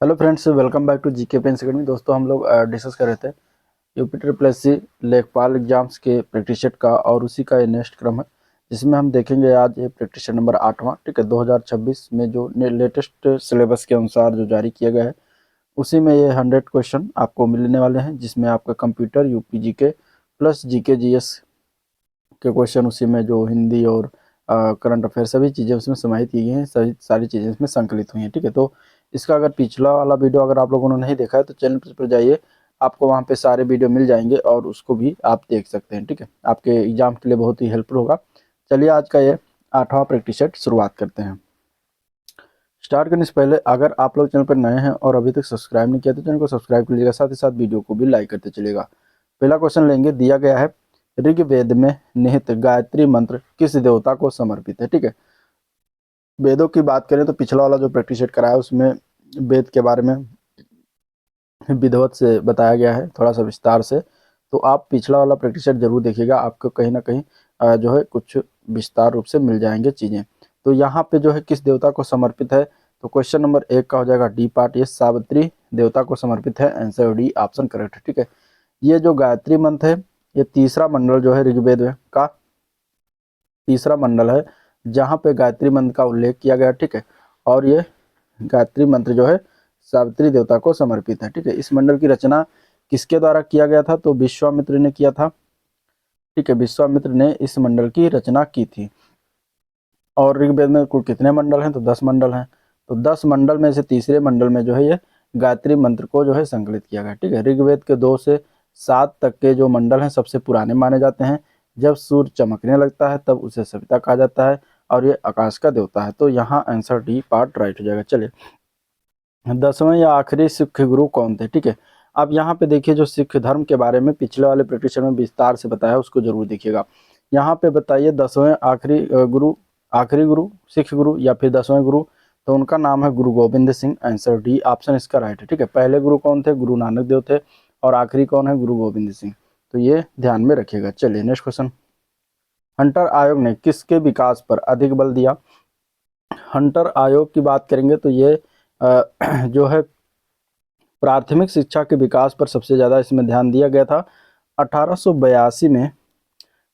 Hello friends, welcome back to GK pens academy. दोस्तों, हम लोग डिस्कस कर रहे थे यूपी प्लस सी लेखपाल एग्जाम्स के प्रैक्टिस सेट का, और उसी का ये नेक्स्ट क्रम है जिसमें हम देखेंगे आज ये प्रैक्टिस सेट नंबर 8वां। ठीक है, 2026 में जो लेटेस्ट सिलेबस के अनुसार जो जारी किया गया है उसी में ये 100 क्वेश्चन आपको मिलने वाले हैं, जिसमें आपका computer UP GK plus GK GS के क्वेश्चन, उसी में जो हिंदी और करंट अफेयर सभी चीज़ें उसमें समाहित की गई हैं, सभी सारी चीज़ें इसमें संकलित हुई हैं। ठीक है, तो इसका अगर पिछला वाला वीडियो अगर आप लोगों ने नहीं देखा है तो चैनल पर जाइए, आपको वहाँ पे सारे वीडियो मिल जाएंगे और उसको भी आप देख सकते हैं। ठीक है, आपके एग्जाम के लिए बहुत ही हेल्पफुल होगा। चलिए आज का ये 8वां प्रैक्टिस सेट शुरुआत करते हैं। स्टार्ट करने से पहले अगर आप लोग चैनल पर नए हैं और अभी तक सब्सक्राइब नहीं किया तो चैनल को सब्सक्राइब कर लीजिएगा, साथ ही साथ वीडियो को भी लाइक करते चलिएगा। पहला क्वेश्चन लेंगे, दिया गया है ऋग्वेद में निहित गायत्री मंत्र किस देवता को समर्पित है। ठीक है, वेदों की बात करें तो पिछला वाला जो प्रैक्टिस सेट कराया उसमें वेद के बारे में विधिवत से बताया गया है, थोड़ा सा विस्तार से। तो आप पिछला वाला प्रैक्टिस सेट जरूर देखिएगा, आपको कहीं ना कहीं जो है कुछ विस्तार रूप से मिल जाएंगे चीज़ें। तो यहाँ पे जो है किस देवता को समर्पित है, तो क्वेश्चन नंबर 1 का हो जाएगा डी पार्ट, ये सावित्री देवता को समर्पित है। आंसर डी ऑप्शन करेक्ट है। ठीक है, ये जो गायत्री मंत्र है ये तीसरा मंडल जो है ऋग्वेद का तीसरा मंडल है जहाँ पे गायत्री मंत्र का उल्लेख किया गया। ठीक है, और ये गायत्री मंत्र जो है सावित्री देवता को समर्पित है। ठीक है, इस मंडल की रचना किसके द्वारा किया गया था, तो विश्वामित्र ने किया था। ठीक है, विश्वामित्र ने इस मंडल की रचना की थी। और ऋग्वेद में कुल कितने मंडल हैं, तो 10 मंडल हैं। तो 10 मंडल में से तीसरे मंडल में जो है ये गायत्री मंत्र को जो है संकलित किया गया। ठीक है, ऋग्वेद के 2 से 7 तक के जो मंडल हैं सबसे पुराने माने जाते हैं। जब सूर्य चमकने लगता है तब उसे सविता कहा जाता है, और ये आकाश का देवता है। तो यहाँ आंसर डी पार्ट राइट हो जाएगा। चलिए, 10वें या आखिरी सिख गुरु कौन थे। ठीक है, अब यहाँ पे देखिए, जो सिख धर्म के बारे में पिछले वाले प्रैक्टिस में विस्तार से बताया उसको जरूर देखिएगा। यहाँ पे बताइए 10वें आखिरी गुरु सिख गुरु या फिर 10वें गुरु, तो उनका नाम है गुरु Govind Singh. Answer D option इसका राइट है। ठीक है, पहले गुरु कौन थे, गुरु नानक देव थे, और आखिरी कौन है, गुरु गोविंद सिंह। तो ये ध्यान में रखिएगा। चलिए नेक्स्ट क्वेश्चन, हंटर आयोग ने किसके विकास पर अधिक बल दिया। हंटर आयोग की बात करेंगे तो ये जो है प्राथमिक शिक्षा के विकास पर सबसे ज़्यादा इसमें ध्यान दिया गया था। 1882 में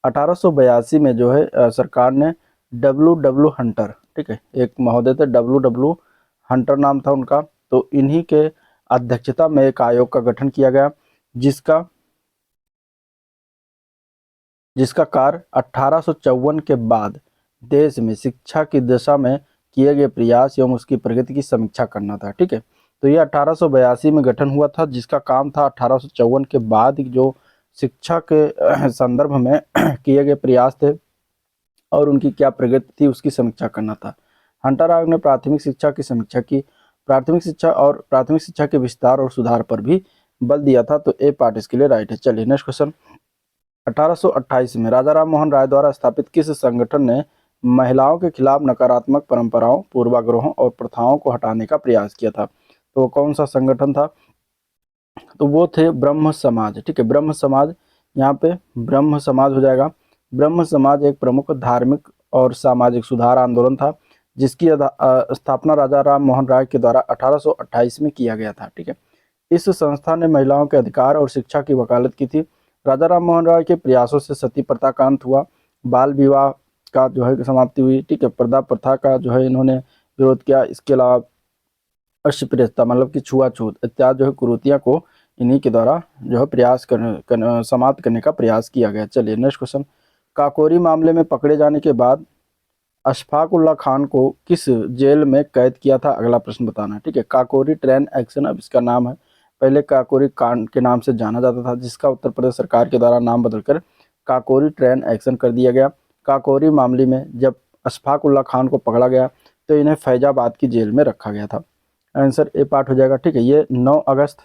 1882 में जो है सरकार ने डब्ल्यू हंटर, ठीक है, एक महोदय थे, डब्ल्यू हंटर नाम था उनका, तो इन्हीं के अध्यक्षता में एक आयोग का गठन किया गया, जिसका जिसका कार्य 1854 के बाद देश में शिक्षा की दिशा में किए गए प्रयास एवं उसकी प्रगति की समीक्षा करना था। ठीक है, तो ये 1882 में गठन हुआ था, जिसका काम था 1854 के बाद जो शिक्षा के संदर्भ में किए गए प्रयास थे और उनकी क्या प्रगति थी उसकी समीक्षा करना था। हंटर आयोग ने प्राथमिक शिक्षा की समीक्षा की, प्राथमिक शिक्षा के विस्तार और सुधार पर भी बल दिया था। तो ए पार्ट इसके लिए राइट है। चलिए नेक्स्ट क्वेश्चन, 1828 में राजा राम मोहन राय द्वारा स्थापित किस संगठन ने महिलाओं के खिलाफ नकारात्मक परंपराओं, पूर्वाग्रहों और प्रथाओं को हटाने का प्रयास किया था। तो कौन सा संगठन था, तो वो थे ब्रह्म समाज। ठीक है, ब्रह्म समाज, यहाँ पे ब्रह्म समाज हो जाएगा। ब्रह्म समाज एक प्रमुख धार्मिक और सामाजिक सुधार आंदोलन था, जिसकी स्थापना राजा राम मोहन राय के द्वारा 1828 में किया गया था। ठीक है, इस संस्था ने महिलाओं के अधिकार और शिक्षा की वकालत की थी। राजा राम मोहन राय के प्रयासों से सती प्रथा का अंत हुआ, बाल विवाह का जो है समाप्ति हुई। ठीक है, पर्दा प्रथा का जो है इन्होंने विरोध किया। इसके अलावा अस्पृश्यता मतलब कि छुआछूत इत्यादि जो है कुरीतियों को इन्हीं के द्वारा जो है समाप्त करने का प्रयास किया गया। चलिए नेक्स्ट क्वेश्चन, काकोरी मामले में पकड़े जाने के बाद अशफाक उल्लाह खान को किस जेल में कैद किया था, अगला प्रश्न बताना है। ठीक है, काकोरी ट्रेन एक्शन अब इसका नाम है, पहले काकोरी कांड के नाम से जाना जाता था, जिसका उत्तर प्रदेश सरकार के द्वारा नाम बदलकर काकोरी ट्रेन एक्शन कर दिया गया। काकोरी मामले में जब अशफाक उल्लाह खान को पकड़ा गया तो इन्हें फैजाबाद की जेल में रखा गया था। आंसर ए पार्ट हो जाएगा। ठीक है, ये 9 अगस्त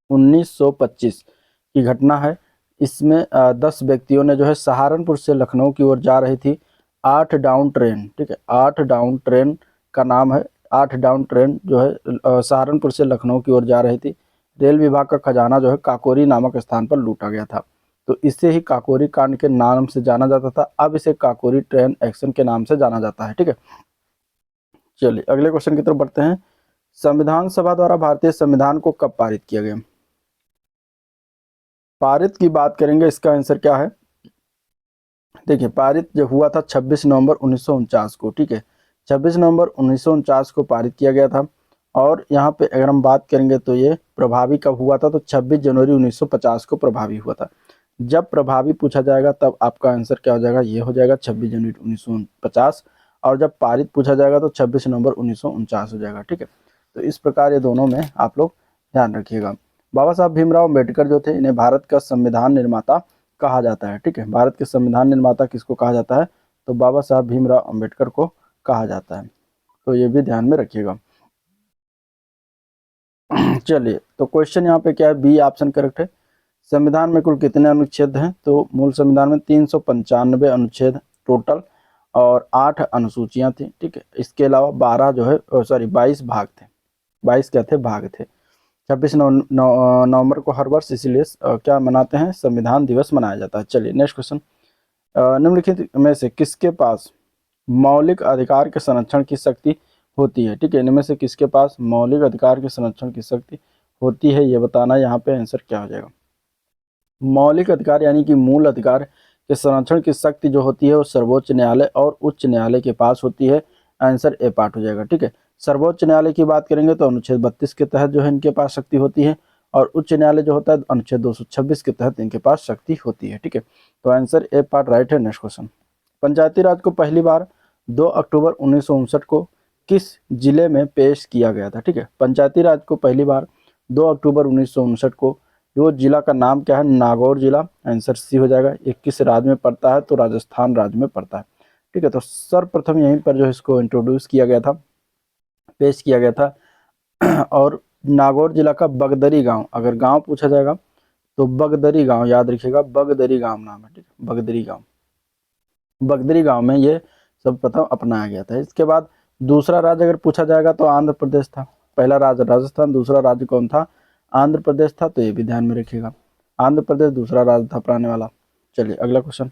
1925 की घटना है। इसमें 10 व्यक्तियों ने जो है सहारनपुर से लखनऊ की ओर जा रही थी 8 डाउन ट्रेन। ठीक है, 8 डाउन ट्रेन का नाम है, 8 डाउन ट्रेन जो है सहारनपुर से लखनऊ की ओर जा रही थी। रेल विभाग का खजाना जो है काकोरी नामक स्थान पर लूटा गया था, तो इसे ही काकोरी कांड के नाम से जाना जाता था। अब इसे काकोरी ट्रेन एक्शन के नाम से जाना जाता है। ठीक है, चलिए अगले क्वेश्चन की तरफ बढ़ते हैं। संविधान सभा द्वारा भारतीय संविधान को कब पारित किया गया? पारित की बात करेंगे, इसका आंसर क्या है? देखिए, पारित जो हुआ था 26 नवंबर 1949 को, ठीक है, 26 नवंबर 1949 को पारित किया गया था। और यहाँ पे अगर हम बात करेंगे तो ये प्रभावी कब हुआ था, तो 26 जनवरी 1950 को प्रभावी हुआ था। जब प्रभावी पूछा जाएगा तब आपका आंसर क्या हो जाएगा, ये हो जाएगा 26 जनवरी 1950। और जब पारित पूछा जाएगा तो 26 नवंबर 1949 हो जाएगा, ठीक है। तो इस प्रकार ये दोनों में आप लोग ध्यान रखिएगा। बाबा साहब भीमराव अम्बेडकर जो थे, इन्हें भारत का संविधान निर्माता कहा जाता है, ठीक है। भारत के संविधान निर्माता किसको कहा जाता है, तो बाबा साहब भीमराव अम्बेडकर को कहा जाता है। तो ये भी ध्यान में रखिएगा। चलिए, तो क्वेश्चन यहाँ पे क्या है, बी ऑप्शन करेक्ट है। संविधान में कुल कितने अनुच्छेद हैं, तो मूल संविधान में 395 अनुच्छेद टोटल और 8 अनुसूचियां थी, ठीक है। इसके अलावा 12 जो है 22 भाग थे, 22 क्या थे, भाग थे। 26 नवंबर को हर वर्ष इसीलिए क्या मनाते हैं, संविधान दिवस मनाया जाता है। चलिए नेक्स्ट क्वेश्चन, निम्नलिखित में से किसके पास मौलिक अधिकार के संरक्षण की शक्ति होती है, ठीक है। इनमें से किसके पास मौलिक अधिकार के संरक्षण की शक्ति होती है, ये बताना। यहाँ पे आंसर क्या हो जाएगा, मौलिक अधिकार यानी कि मूल अधिकार के संरक्षण की शक्ति जो होती है वो सर्वोच्च न्यायालय और उच्च न्यायालय के पास होती है। आंसर ए पार्ट हो जाएगा, ठीक है। सर्वोच्च न्यायालय की बात करेंगे तो अनुच्छेद 32 के तहत जो है इनके पास शक्ति होती है, और उच्च न्यायालय जो होता है अनुच्छेद 226 के तहत इनके पास शक्ति होती है, ठीक है। तो आंसर ए पार्ट राइट है। नेक्स्ट क्वेश्चन, पंचायती राज को पहली बार 2 अक्टूबर 1959 को किस जिले में पेश किया गया था, ठीक है। पंचायती राज को पहली बार 2 अक्टूबर 1959 को, वो जिला का नाम क्या है, नागौर जिला। आंसर सी हो जाएगा। ये किस राज्य में पड़ता है, तो राजस्थान राज्य में पड़ता है, ठीक है। तो सर्वप्रथम यहीं पर जो इसको इंट्रोड्यूस किया गया था, पेश किया गया था। और नागौर जिला का बगदरी गांव, अगर गांव पूछा जाएगा तो बगदरी गांव याद रखिएगा, बगदरी गांव नाम है, ठीक है, बगदरी गांव। बगदरी गांव में ये सर्वप्रथम अपनाया गया था। इसके बाद दूसरा राज्य अगर पूछा जाएगा तो आंध्र प्रदेश था। पहला राज्य राजस्थान, दूसरा राज्य कौन था, आंध्र प्रदेश था। तो ये भी ध्यान में रखिएगा, आंध्र प्रदेश दूसरा राज्य था अपनाने वाला। चलिए अगला क्वेश्चन,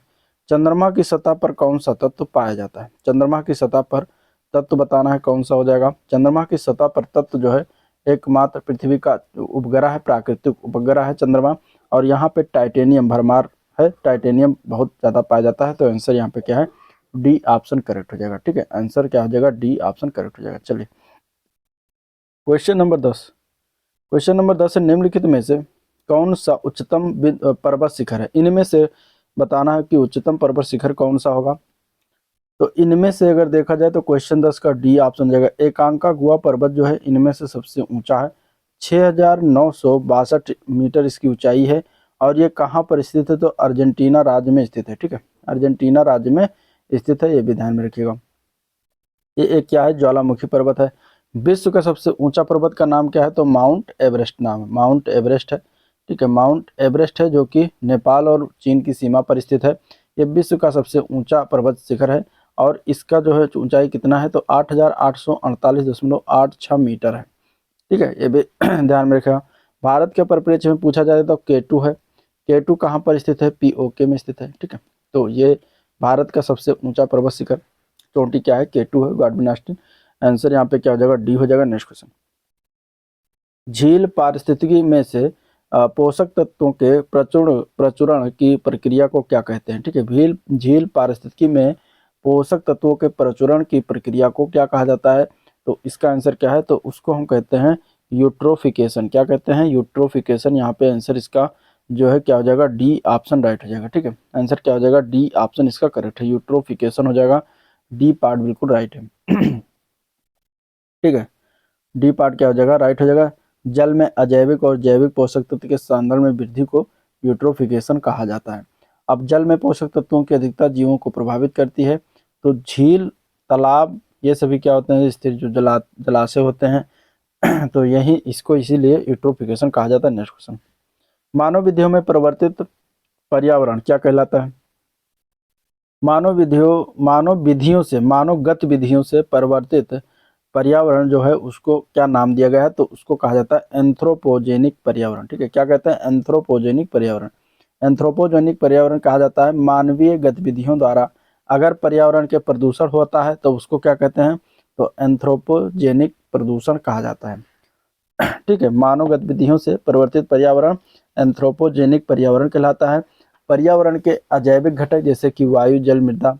चंद्रमा की सतह पर कौन सा तत्व पाया जाता है। चंद्रमा की सतह पर तत्व बताना है, कौन सा हो जाएगा। चंद्रमा की सतह पर तत्व जो है एकमात्र पृथ्वी का उपग्रह है, प्राकृतिक उपग्रह है चंद्रमा। और यहाँ पे टाइटेनियम भरमार है, टाइटेनियम बहुत ज्यादा पाया जाता है। तो आंसर यहाँ पे क्या है, डी ऑप्शन करेक्ट हो जाएगा, ठीक है। आंसर क्या हो जाएगा, डी ऑप्शन करेक्ट हो जाएगा। चलिए क्वेश्चन नंबर 10, क्वेश्चन नंबर 10 है, निम्नलिखित में से कौन सा उच्चतम पर्वत शिखर है। इनमें से बताना है कि उच्चतम पर्वत शिखर कौन सा होगा। तो इनमें से अगर देखा जाए तो क्वेश्चन 10 का डी ऑप्शन जाएगा। एकांका गुहा पर्वत जो है इनमें से सबसे ऊंचा है, 6962 मीटर इसकी ऊंचाई है। और ये कहाँ पर स्थित है, तो अर्जेंटीना राज्य में स्थित है, ठीक है, अर्जेंटीना राज्य में स्थित है, ये भी ध्यान में रखिएगा। ये एक क्या है, ज्वालामुखी पर्वत है। विश्व का सबसे ऊंचा पर्वत का नाम क्या है, तो माउंट एवरेस्ट नाम है, माउंट एवरेस्ट है, ठीक है, माउंट एवरेस्ट है, जो कि नेपाल और चीन की सीमा पर स्थित है। ये विश्व का सबसे ऊंचा पर्वत शिखर है। और इसका जो है ऊंचाई कितना है, तो 8848.86 मीटर है, ठीक है, ये भी ध्यान में रखेगा। भारत के परिप्रेक्ष्य में पूछा जाए तो केटू है, केटू कहाँ पर स्थित है, पीओके में स्थित है, ठीक है। तो ये भारत का सबसे ऊंचा पर्वत शिखर चोटी क्या है, केटू है, गॉडविन ऑस्टिन। आंसर यहाँ पे क्या हो जाएगा, डी हो जाएगा। नेक्स्ट क्वेश्चन, झील पारिस्थितिकी में से पोषक तत्वों के प्रचुरण की प्रक्रिया को क्या कहते हैं, ठीक है। झील पारिस्थितिकी में पोषक तत्वों के प्रचुरण की प्रक्रिया को क्या कहा जाता है, तो इसका आंसर क्या है, तो उसको हम कहते हैं यूट्रोफिकेशन। क्या कहते हैं, यूट्रोफिकेशन। यहाँ पे आंसर इसका जो है क्या हो जाएगा, डी ऑप्शन राइट हो जाएगा, ठीक है। आंसर क्या हो जाएगा, डी ऑप्शन इसका करेक्ट है, यूट्रोफिकेशन हो जाएगा। डी पार्ट बिल्कुल राइट है, ठीक है, डी पार्ट क्या हो जाएगा, राइट हो जाएगा। जल में अजैविक और जैविक पोषक तत्व के सांद्रण में वृद्धि को यूट्रोफिकेशन कहा जाता है। अब जल में पोषक तत्वों की अधिकता जीवों को प्रभावित करती है। तो झील, तालाब, ये सभी क्या होते हैं, स्थिर जो जलाशय होते हैं। तो यही इसको इसीलिए यूट्रोफिकेशन कहा जाता है। नेक्स्ट क्वेश्चन, मानव विधियों में परिवर्तित पर्यावरण क्या कहलाता है। मानव गतिविधियों से परिवर्तित पर्यावरण जो है उसको क्या नाम दिया गया है, तो उसको कहा जाता है एंथ्रोपोजेनिक पर्यावरण, ठीक है। क्या कहते हैं, एंथ्रोपोजेनिक पर्यावरण। एंथ्रोपोजेनिक पर्यावरण कहा जाता है मानवीय गतिविधियों द्वारा अगर पर्यावरण के प्रदूषण होता है तो उसको क्या कहते हैं, तो एंथ्रोपोजेनिक प्रदूषण कहा जाता है। ठीक है, मानव गतिविधियों से परिवर्तित पर्यावरण एंथ्रोपोजेनिक पर्यावरण कहलाता है। पर्यावरण के अजैविक घटक जैसे कि वायु, जल, मृदा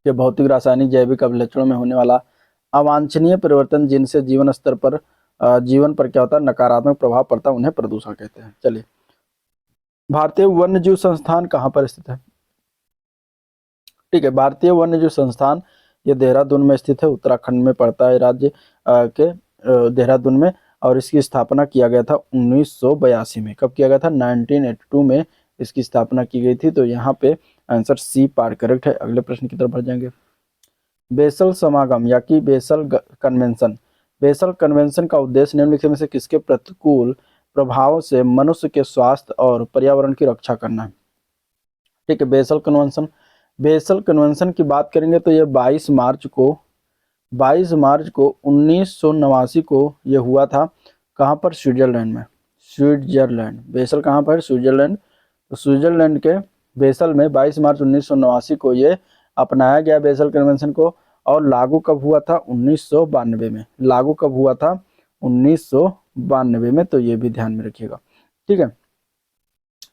के भौतिक, रासायनिक, जैविक अभिलक्षणों में होने वाला अवांछनीय परिवर्तन जिनसे जीवन स्तर पर जीवन पर क्या होता है, नकारात्मक प्रभाव पड़ता है, उन्हें प्रदूषण कहते हैं। चलिए, भारतीय वन्यजीव संस्थान कहाँ पर स्थित है? ठीक है, भारतीय वन्यजीव संस्थान ये देहरादून में स्थित है, उत्तराखंड में पड़ता है राज्य के देहरादून में। और इसकी स्थापना किया गया था 1982 में। कब किया गया था? 1982 में इसकी स्थापना की गई थी। तो यहाँ पे आंसर सी पार्ट करेक्ट है। अगले प्रश्न की तरफ बढ़ जाएंगे। बेसल समागम या कि बेसल कन्वेंशन। बेसल कन्वेंशन का उद्देश्य निम्नलिखित में से किसके प्रतिकूल प्रभाव से मनुष्य के स्वास्थ्य और पर्यावरण की रक्षा करना है? ठीक है, बेसल कन्वेंशन। बेसल कन्वेंशन की बात करेंगे तो ये 22 मार्च को 1989 को ये हुआ था। कहाँ पर? स्विट्जरलैंड में। स्विट्जरलैंड, बेसल कहाँ पर? स्विट्जरलैंड। तो स्विट्जरलैंड के बेसल में 22 मार्च 1989 को ये अपनाया गया बेसल कन्वेंशन को। और लागू कब हुआ था? 1992 में। लागू कब हुआ था? 1992 में। तो ये भी ध्यान में रखिएगा। ठीक है,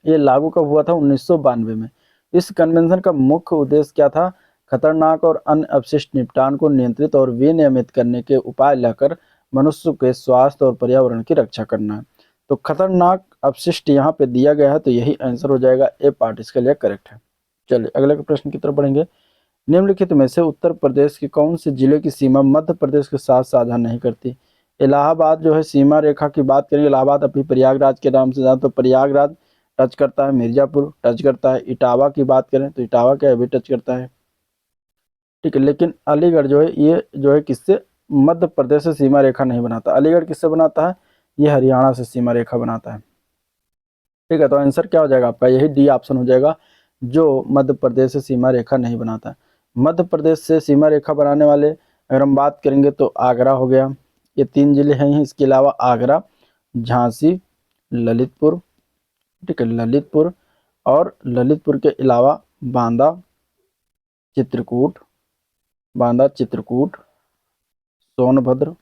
ये लागू कब हुआ था? 1992 में। इस कन्वेंशन का मुख्य उद्देश्य क्या था? खतरनाक और अन्य अपशिष्ट निपटान को नियंत्रित और विनियमित करने के उपाय लाकर मनुष्य के स्वास्थ्य और पर्यावरण की रक्षा करना है। तो खतरनाक अपशिष्ट यहाँ पे दिया गया है, तो यही आंसर हो जाएगा, ए पार्ट इसके लिए करेक्ट है। चलिए, अगले प्रश्न की तरफ बढ़ेंगे। निम्नलिखित में से उत्तर प्रदेश के कौन से जिले की सीमा मध्य प्रदेश के साथ साझा नहीं करती? इलाहाबाद जो है सीमा रेखा की बात करेंगे, इलाहाबाद अभी प्रयागराज के नाम से जाना, तो प्रयागराज टच करता है, मिर्जापुर टच करता है। इटावा की बात करें तो इटावा क्या अभी टच करता है। ठीक है, लेकिन अलीगढ़ जो है ये जो है किससे मध्य प्रदेश से सीमा रेखा नहीं बनाता। अलीगढ़ किससे बनाता है? ये हरियाणा से सीमा रेखा बनाता है। ठीक है, तो आंसर क्या हो जाएगा आपका? यही डी ऑप्शन हो जाएगा, जो मध्य प्रदेश से सीमा रेखा नहीं बनाता है। मध्य प्रदेश से सीमा रेखा बनाने वाले अगर हम बात करेंगे तो आगरा हो गया, ये 3 जिले हैं। इसके अलावा आगरा, झांसी, ललितपुर। ठीक है, ललितपुर और ललितपुर के अलावा बांदा, चित्रकूट, सोनभद्र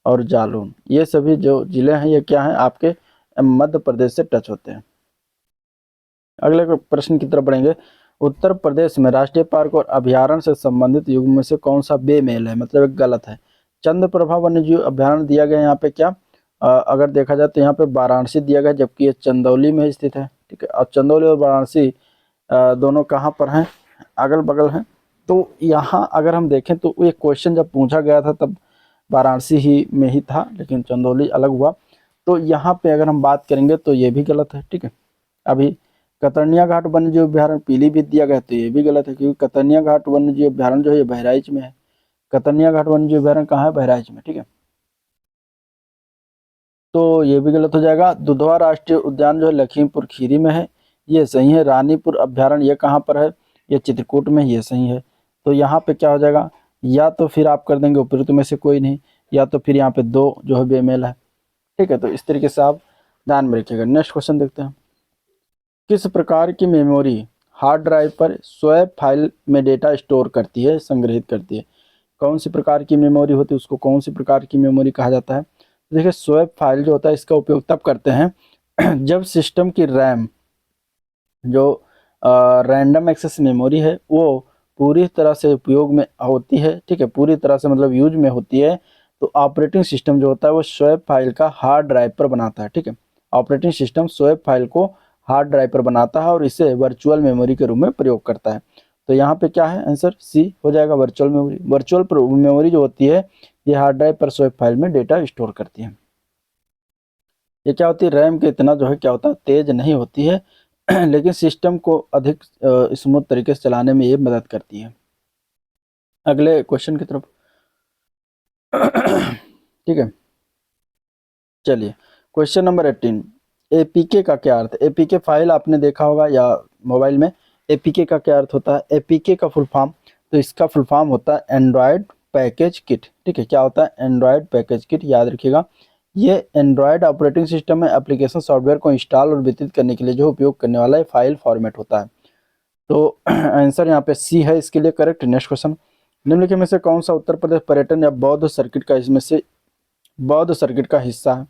और जालौन, ये सभी जो जिले हैं ये क्या हैं आपके मध्य प्रदेश से टच होते हैं। अगले प्रश्न की तरफ बढ़ेंगे। उत्तर प्रदेश में राष्ट्रीय पार्क और अभ्यारण्य से संबंधित युग्म में से कौन सा बेमेल है, मतलब एक गलत है? चंद्रप्रभा वन्यजीव अभ्यारण्य दिया गया यहाँ पे क्या, अगर देखा जाए तो यहाँ पे वाराणसी दिया गया, जबकि ये चंदौली में स्थित है। ठीक है, और चंदौली और वाराणसी दोनों कहाँ पर हैं? अगल बगल हैं। तो यहाँ अगर हम देखें तो ये क्वेश्चन जब पूछा गया था तब वाराणसी ही में ही था, लेकिन चंदौली अलग हुआ। तो यहाँ पे अगर हम बात करेंगे तो ये भी गलत है। ठीक है, अभी कतर्निया घाट वन्यजीव अभ्यारण्य पीलीभीत दिया गया तो ये भी गलत है, क्योंकि कतर्निया घाट वन्यजीव अभ्यारण्य जो है ये बहराइच में है। कतर्निया घाट वन्यजीव अभ्यारण्य कहाँ है? बहराइच में। ठीक है, तो ये भी गलत हो जाएगा। दुधवा राष्ट्रीय उद्यान जो है लखीमपुर खीरी में है, ये सही है। रानीपुर अभ्यारण्य ये कहाँ पर है? ये चित्रकूट में, ये सही है। तो यहाँ पे क्या हो जाएगा, या तो फिर आप कर देंगे उपयुक्त में से कोई नहीं, या तो फिर यहाँ पे 2 जो है बेमेल है। ठीक है, तो इस तरीके से आप ध्यान में रखिएगा। नेक्स्ट क्वेश्चन देखते हैं। किस प्रकार की मेमोरी हार्ड ड्राइव पर स्वैप फाइल में डेटा स्टोर करती है, संग्रहित करती है? कौन सी प्रकार की मेमोरी होती है, उसको कौन सी प्रकार की मेमोरी कहा जाता है? देखिए, स्वैप फाइल जो होता है इसका उपयोग तब करते हैं जब सिस्टम की रैम जो रैंडम एक्सेस मेमोरी है वो पूरी तरह से उपयोग में होती है। ठीक है, पूरी तरह से मतलब यूज में होती है, तो ऑपरेटिंग सिस्टम जो होता है वो स्वैप फाइल का हार्ड ड्राइव पर बनाता है। ठीक है, ऑपरेटिंग सिस्टम स्वैप फाइल को हार्ड ड्राइव पर बनाता है और इसे वर्चुअल मेमोरी के रूप में प्रयोग करता है। तो यहाँ पे क्या है आंसर? सी हो जाएगा, वर्चुअल मेमोरी। वर्चुअल मेमोरी जो होती है ये हार्ड ड्राइव पर स्वैप फाइल में डेटा स्टोर करती है। ये क्या होती है, रैम के इतना जो है क्या होता है, तेज नहीं होती है लेकिन सिस्टम को अधिक स्मूथ तरीके से चलाने में ये मदद करती है। अगले क्वेश्चन की तरफ ठीक है, चलिए क्वेश्चन नंबर 18। एपीके का क्या अर्थ? एपीके फाइल आपने देखा होगा या मोबाइल में। एपीके का क्या अर्थ होता है? एपीके का फुल फॉर्म, तो इसका फुल फॉर्म होता है एंड्रॉयड पैकेज किट। ठीक है, क्या होता है? एंड्रॉयड पैकेज किट, याद रखिएगा। ये एंड्रॉयड ऑपरेटिंग सिस्टम में एप्लीकेशन सॉफ्टवेयर को इंस्टॉल और वितरित करने के लिए जो उपयोग करने वाला फाइल फॉर्मेट होता है। तो आंसर यहाँ पे सी है इसके लिए करेक्ट। Next question. निम्नलिखित में से कौन सा उत्तर प्रदेश पर्यटन या बौद्ध सर्किट का इसमें से बौद्ध सर्किट का हिस्सा है?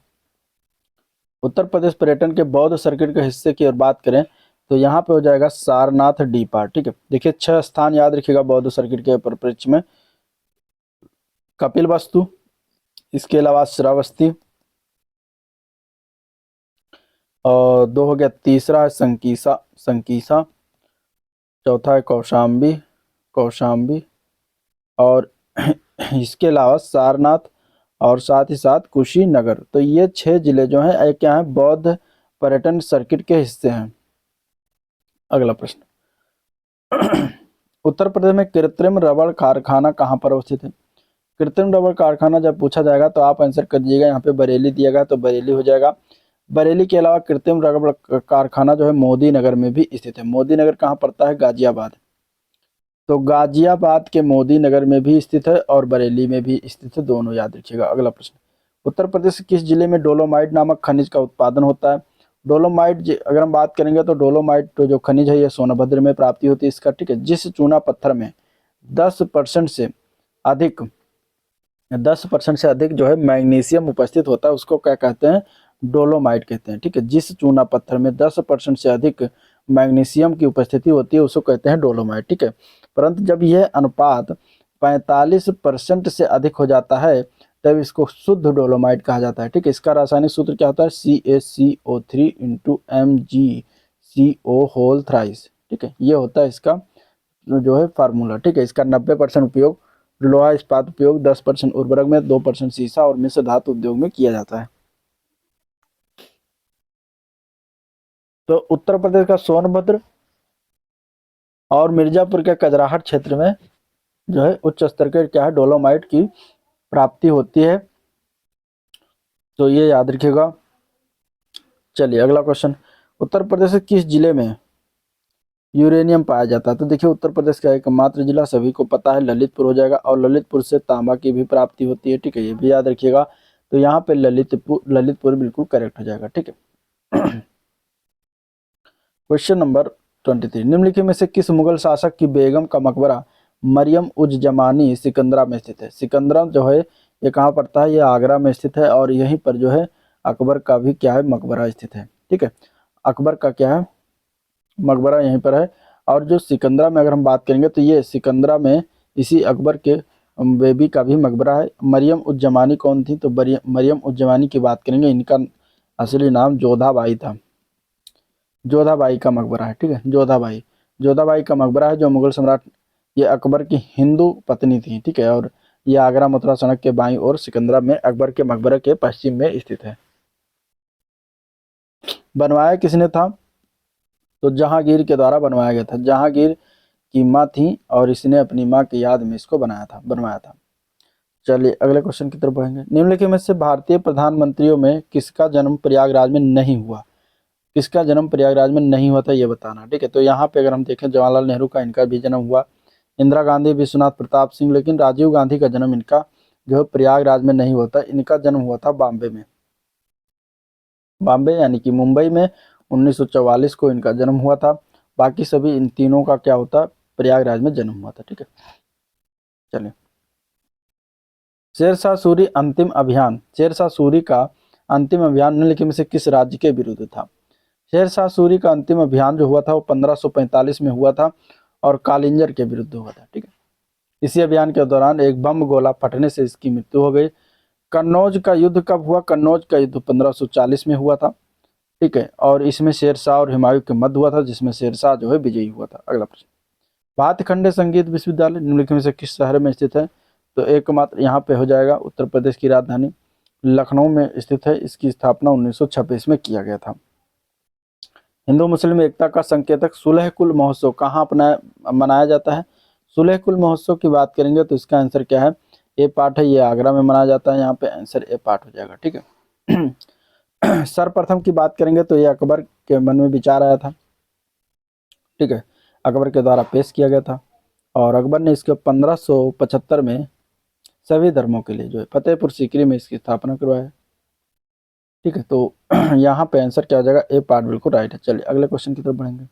उत्तर प्रदेश पर्यटन के बौद्ध सर्किट के हिस्से की और बात करें तो यहाँ पे हो जाएगा सारनाथ डी पार्ट। ठीक है, देखिए 6 स्थान याद रखिएगा बौद्ध सर्किट के परिप्रेक्ष्य में। कपिल वस्तु, इसके अलावा श्रावस्ती, और 2 हो गया, तीसरा है संकीसा संकीसा, चौथा है कौशाम्बी कौशाम्बी, और इसके अलावा सारनाथ, और साथ ही साथ कुशीनगर। तो ये 6 जिले जो हैं क्या हैं, बौद्ध पर्यटन सर्किट के हिस्से हैं। अगला प्रश्न, उत्तर प्रदेश में कृत्रिम रबड़ कारखाना कहाँ पर अवस्थित है? कृत्रिम रबड़ कारखाना जब पूछा जाएगा तो आप आंसर कर दीजिएगा, यहाँ पे बरेली दिया गया तो बरेली हो जाएगा। बरेली के अलावा कृत्रिम रबड़ कारखाना जो है मोदी नगर में भी स्थित है। मोदी नगर कहाँ पड़ता है? गाजियाबाद। तो गाजियाबाद के मोदी नगर में भी स्थित है और बरेली में भी स्थित है, दोनों याद रखिएगा। अगला प्रश्न, उत्तर प्रदेश के किस जिले में डोलोमाइट नामक खनिज का उत्पादन होता है? डोलोमाइट अगर हम बात करेंगे तो डोलोमाइट तो जो खनिज है ये सोनभद्र में प्राप्ति होती है इसका। ठीक है, जिस चूना पत्थर में 10% से अधिक 10% से अधिक जो है मैग्नीशियम उपस्थित होता है उसको क्या कहते हैं? डोलोमाइट कहते हैं। ठीक है, जिस चूना पत्थर में 10% से अधिक मैग्नीशियम की उपस्थिति होती है उसको कहते हैं डोलोमाइट। ठीक है, परंतु जब यह अनुपात 45% से अधिक हो जाता है तब इसको शुद्ध डोलोमाइट कहा जाता है। ठीक है, इसका रासायनिक सूत्र क्या होता है? CaCO3 × MgCO whole thrice. ठीक है, ये होता है इसका जो है फार्मूला। ठीक है, इसका 90% उपयोग लोहा इस्पात उपयोग, 10% उर्वरक में, 2% सीसा और मिश्र धातु उद्योग में किया जाता है। तो उत्तर प्रदेश का सोनभद्र और मिर्जापुर के कजराहट क्षेत्र में जो है उच्च स्तर के क्या है? डोलोमाइट की प्राप्ति होती है, तो ये याद रखिएगा। चलिए अगला क्वेश्चन, उत्तर प्रदेश के किस जिले में यूरेनियम पाया जाता है? तो देखिए उत्तर प्रदेश का एकमात्र जिला सभी को पता है ललितपुर हो जाएगा, और ललितपुर से तांबा की भी प्राप्ति होती है। ठीक है, ये भी याद रखिएगा। तो यहाँ पे ललितपुर बिल्कुल करेक्ट हो जाएगा। ठीक है, क्वेश्चन नंबर 23, निम्नलिखित में से किस मुगल शासक की बेगम का मकबरा मरियम उज जमानी सिकंदरा में स्थित है? सिकंदरा जो है ये कहाँ पड़ता है? ये आगरा में स्थित है, और यहीं पर जो है अकबर का भी क्या है? मकबरा स्थित है। ठीक है, अकबर का क्या है? मकबरा यहीं पर है। और जो सिकंदरा में अगर हम बात करेंगे तो ये सिकंदरा में इसी अकबर के बेबी का भी मकबरा है। मरियम उज जमानी कौन थी? तो मरियम उज जमानी की बात करेंगे, इनका असली नाम जोधाबाई था। जोधाबाई का मकबरा है। ठीक है, जोधाबाई का मकबरा है जो मुगल सम्राट, ये अकबर की हिंदू पत्नी थी। ठीक है, और ये आगरा मथुरा सड़क के बाईं ओर सिकंदरा में अकबर के मकबरे के पश्चिम में स्थित है। बनवाया किसने था? तो जहांगीर के द्वारा बनवाया गया था। जहांगीर की माँ थी और इसने अपनी माँ की याद में इसको बनवाया था। चलिए अगले क्वेश्चन की तरफ बढ़ेंगे, निम्नलिखित में से भारतीय प्रधानमंत्रियों में किसका जन्म प्रयागराज में नहीं हुआ? किसका जन्म प्रयागराज में नहीं हुआ था ये बताना। ठीक है, तो यहाँ पे अगर हम देखें जवाहरलाल नेहरू का, इनका भी जन्म हुआ, इंदिरा गांधी, विश्वनाथ प्रताप सिंह, लेकिन राजीव गांधी का जन्म इनका जो है प्रयागराज में नहीं होता, इनका जन्म हुआ था बॉम्बे में। बॉम्बे यानी कि मुंबई में 1944 को इनका जन्म हुआ था। बाकी सभी इन तीनों का क्या होता? प्रयागराज में जन्म हुआ था। ठीक है, चलिए शेरशाह सूरी अंतिम अभियान, शेरशाह सूरी का अंतिम अभियान निम्नलिखित में से किस राज्य के विरुद्ध था? शेरशाह सूरी का अंतिम अभियान जो हुआ था वो 1545 में हुआ था और कालिंजर के विरुद्ध हुआ था। ठीक है, इसी अभियान के दौरान एक बम गोला फटने से इसकी मृत्यु हो गई। कन्नौज का युद्ध कब हुआ? कन्नौज का युद्ध 1540 में हुआ था। ठीक है, और इसमें शेरशाह और हुमायूं के मध्य हुआ था, जिसमें शेरशाह जो है विजयी हुआ था। अगला प्रश्न, भातखंडे संगीत विश्वविद्यालय निम्नलिखित में से किस शहर में स्थित है? तो एकमात्र यहाँ पे हो जाएगा उत्तर प्रदेश की राजधानी लखनऊ में स्थित है। इसकी स्थापना 1926 में किया गया था। हिंदू मुस्लिम एकता का संकेतक सुलह कुल महोत्सव कहाँ मनाया जाता है? सुलह कुल महोत्सव की बात करेंगे तो इसका आंसर क्या है? ए पार्ट है, ये आगरा में मनाया जाता है। यहाँ पे आंसर ए पार्ट हो जाएगा। ठीक है, सर्वप्रथम की बात करेंगे तो ये अकबर के मन में विचार आया था। ठीक है, अकबर के द्वारा पेश किया गया था और अकबर ने इसके 1575 में सभी धर्मों के लिए जो है फतेहपुर सीकरी में इसकी स्थापना करवाया। ठीक है, तो यहाँ पे आंसर क्या हो जाएगा? ए पार्ट बिल्कुल राइट है। चलिए अगले क्वेश्चन की तरफ बढ़ेंगे।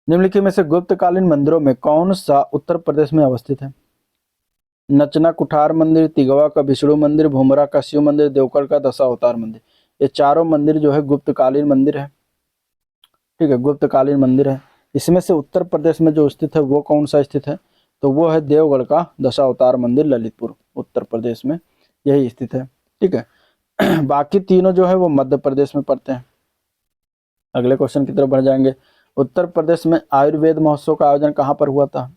निम्नलिखित में से गुप्तकालीन मंदिरों में कौन सा उत्तर प्रदेश में अवस्थित है? नचना कुठार मंदिर, तिगवा का विष्णु मंदिर, भूमरा का शिव मंदिर, देवगढ़ का दशावतार मंदिर। ये चारों मंदिर जो है गुप्तकालीन मंदिर है। ठीक है, गुप्तकालीन मंदिर है। इसमें से उत्तर प्रदेश में जो स्थित है वो कौन सा स्थित है? तो वो है देवगढ़ का दशावतार मंदिर, ललितपुर उत्तर प्रदेश में यही स्थित है। ठीक है बाकी तीनों जो है वो मध्य प्रदेश में पड़ते हैं। अगले क्वेश्चन की तरफ बढ़ जाएंगे। उत्तर प्रदेश में आयुर्वेद महोत्सव का आयोजन कहाँ पर हुआ था?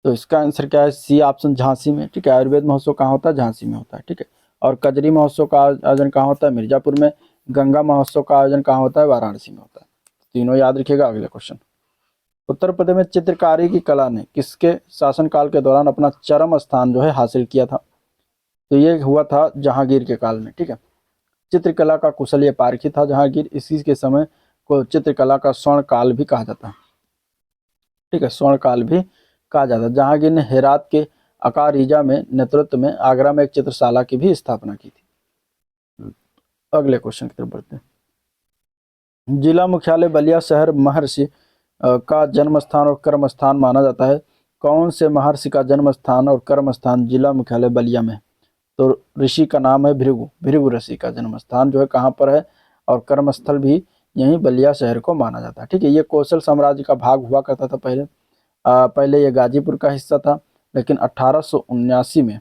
तो इसका आंसर क्या है? सी ऑप्शन, झांसी में। ठीक है, आयुर्वेद महोत्सव कहाँ होता है? झांसी में होता है। ठीक है, और कजरी महोत्सव का आयोजन कहाँ होता है? मिर्जापुर में। गंगा महोत्सव का आयोजन कहाँ होता है? वाराणसी में होता है। तीनों याद रखिएगा। अगले क्वेश्चन, उत्तर प्रदेश में चित्रकारी की कला ने किसके शासनकाल के दौरान अपना चरम स्थान जो है हासिल किया था? तो ये हुआ था जहांगीर के काल में। ठीक है, चित्रकला का कुशल ये पारखी था जहांगीर। इसी के समय को चित्रकला का स्वर्ण काल भी कहा जाता है। ठीक है, स्वर्ण काल भी कहा जाता है। जहांगीर ने हेरात के अकारीजा में नेतृत्व में आगरा में एक चित्रशाला की भी स्थापना की थी। अगले क्वेश्चन की तरफ बढ़ते हैं। जिला मुख्यालय बलिया शहर महर्षि का जन्म स्थान और कर्म स्थान माना जाता है। कौन से महर्षि का जन्म स्थान और कर्म स्थान जिला मुख्यालय बलिया में? तो ऋषि का नाम है भृगु। भृगु ऋषि का जन्म स्थान जो है कहाँ पर है, और कर्मस्थल भी यहीं बलिया शहर को माना जाता है। ठीक है, ये कौशल साम्राज्य का भाग हुआ करता था पहले। पहले ये गाजीपुर का हिस्सा था, लेकिन 1879 में,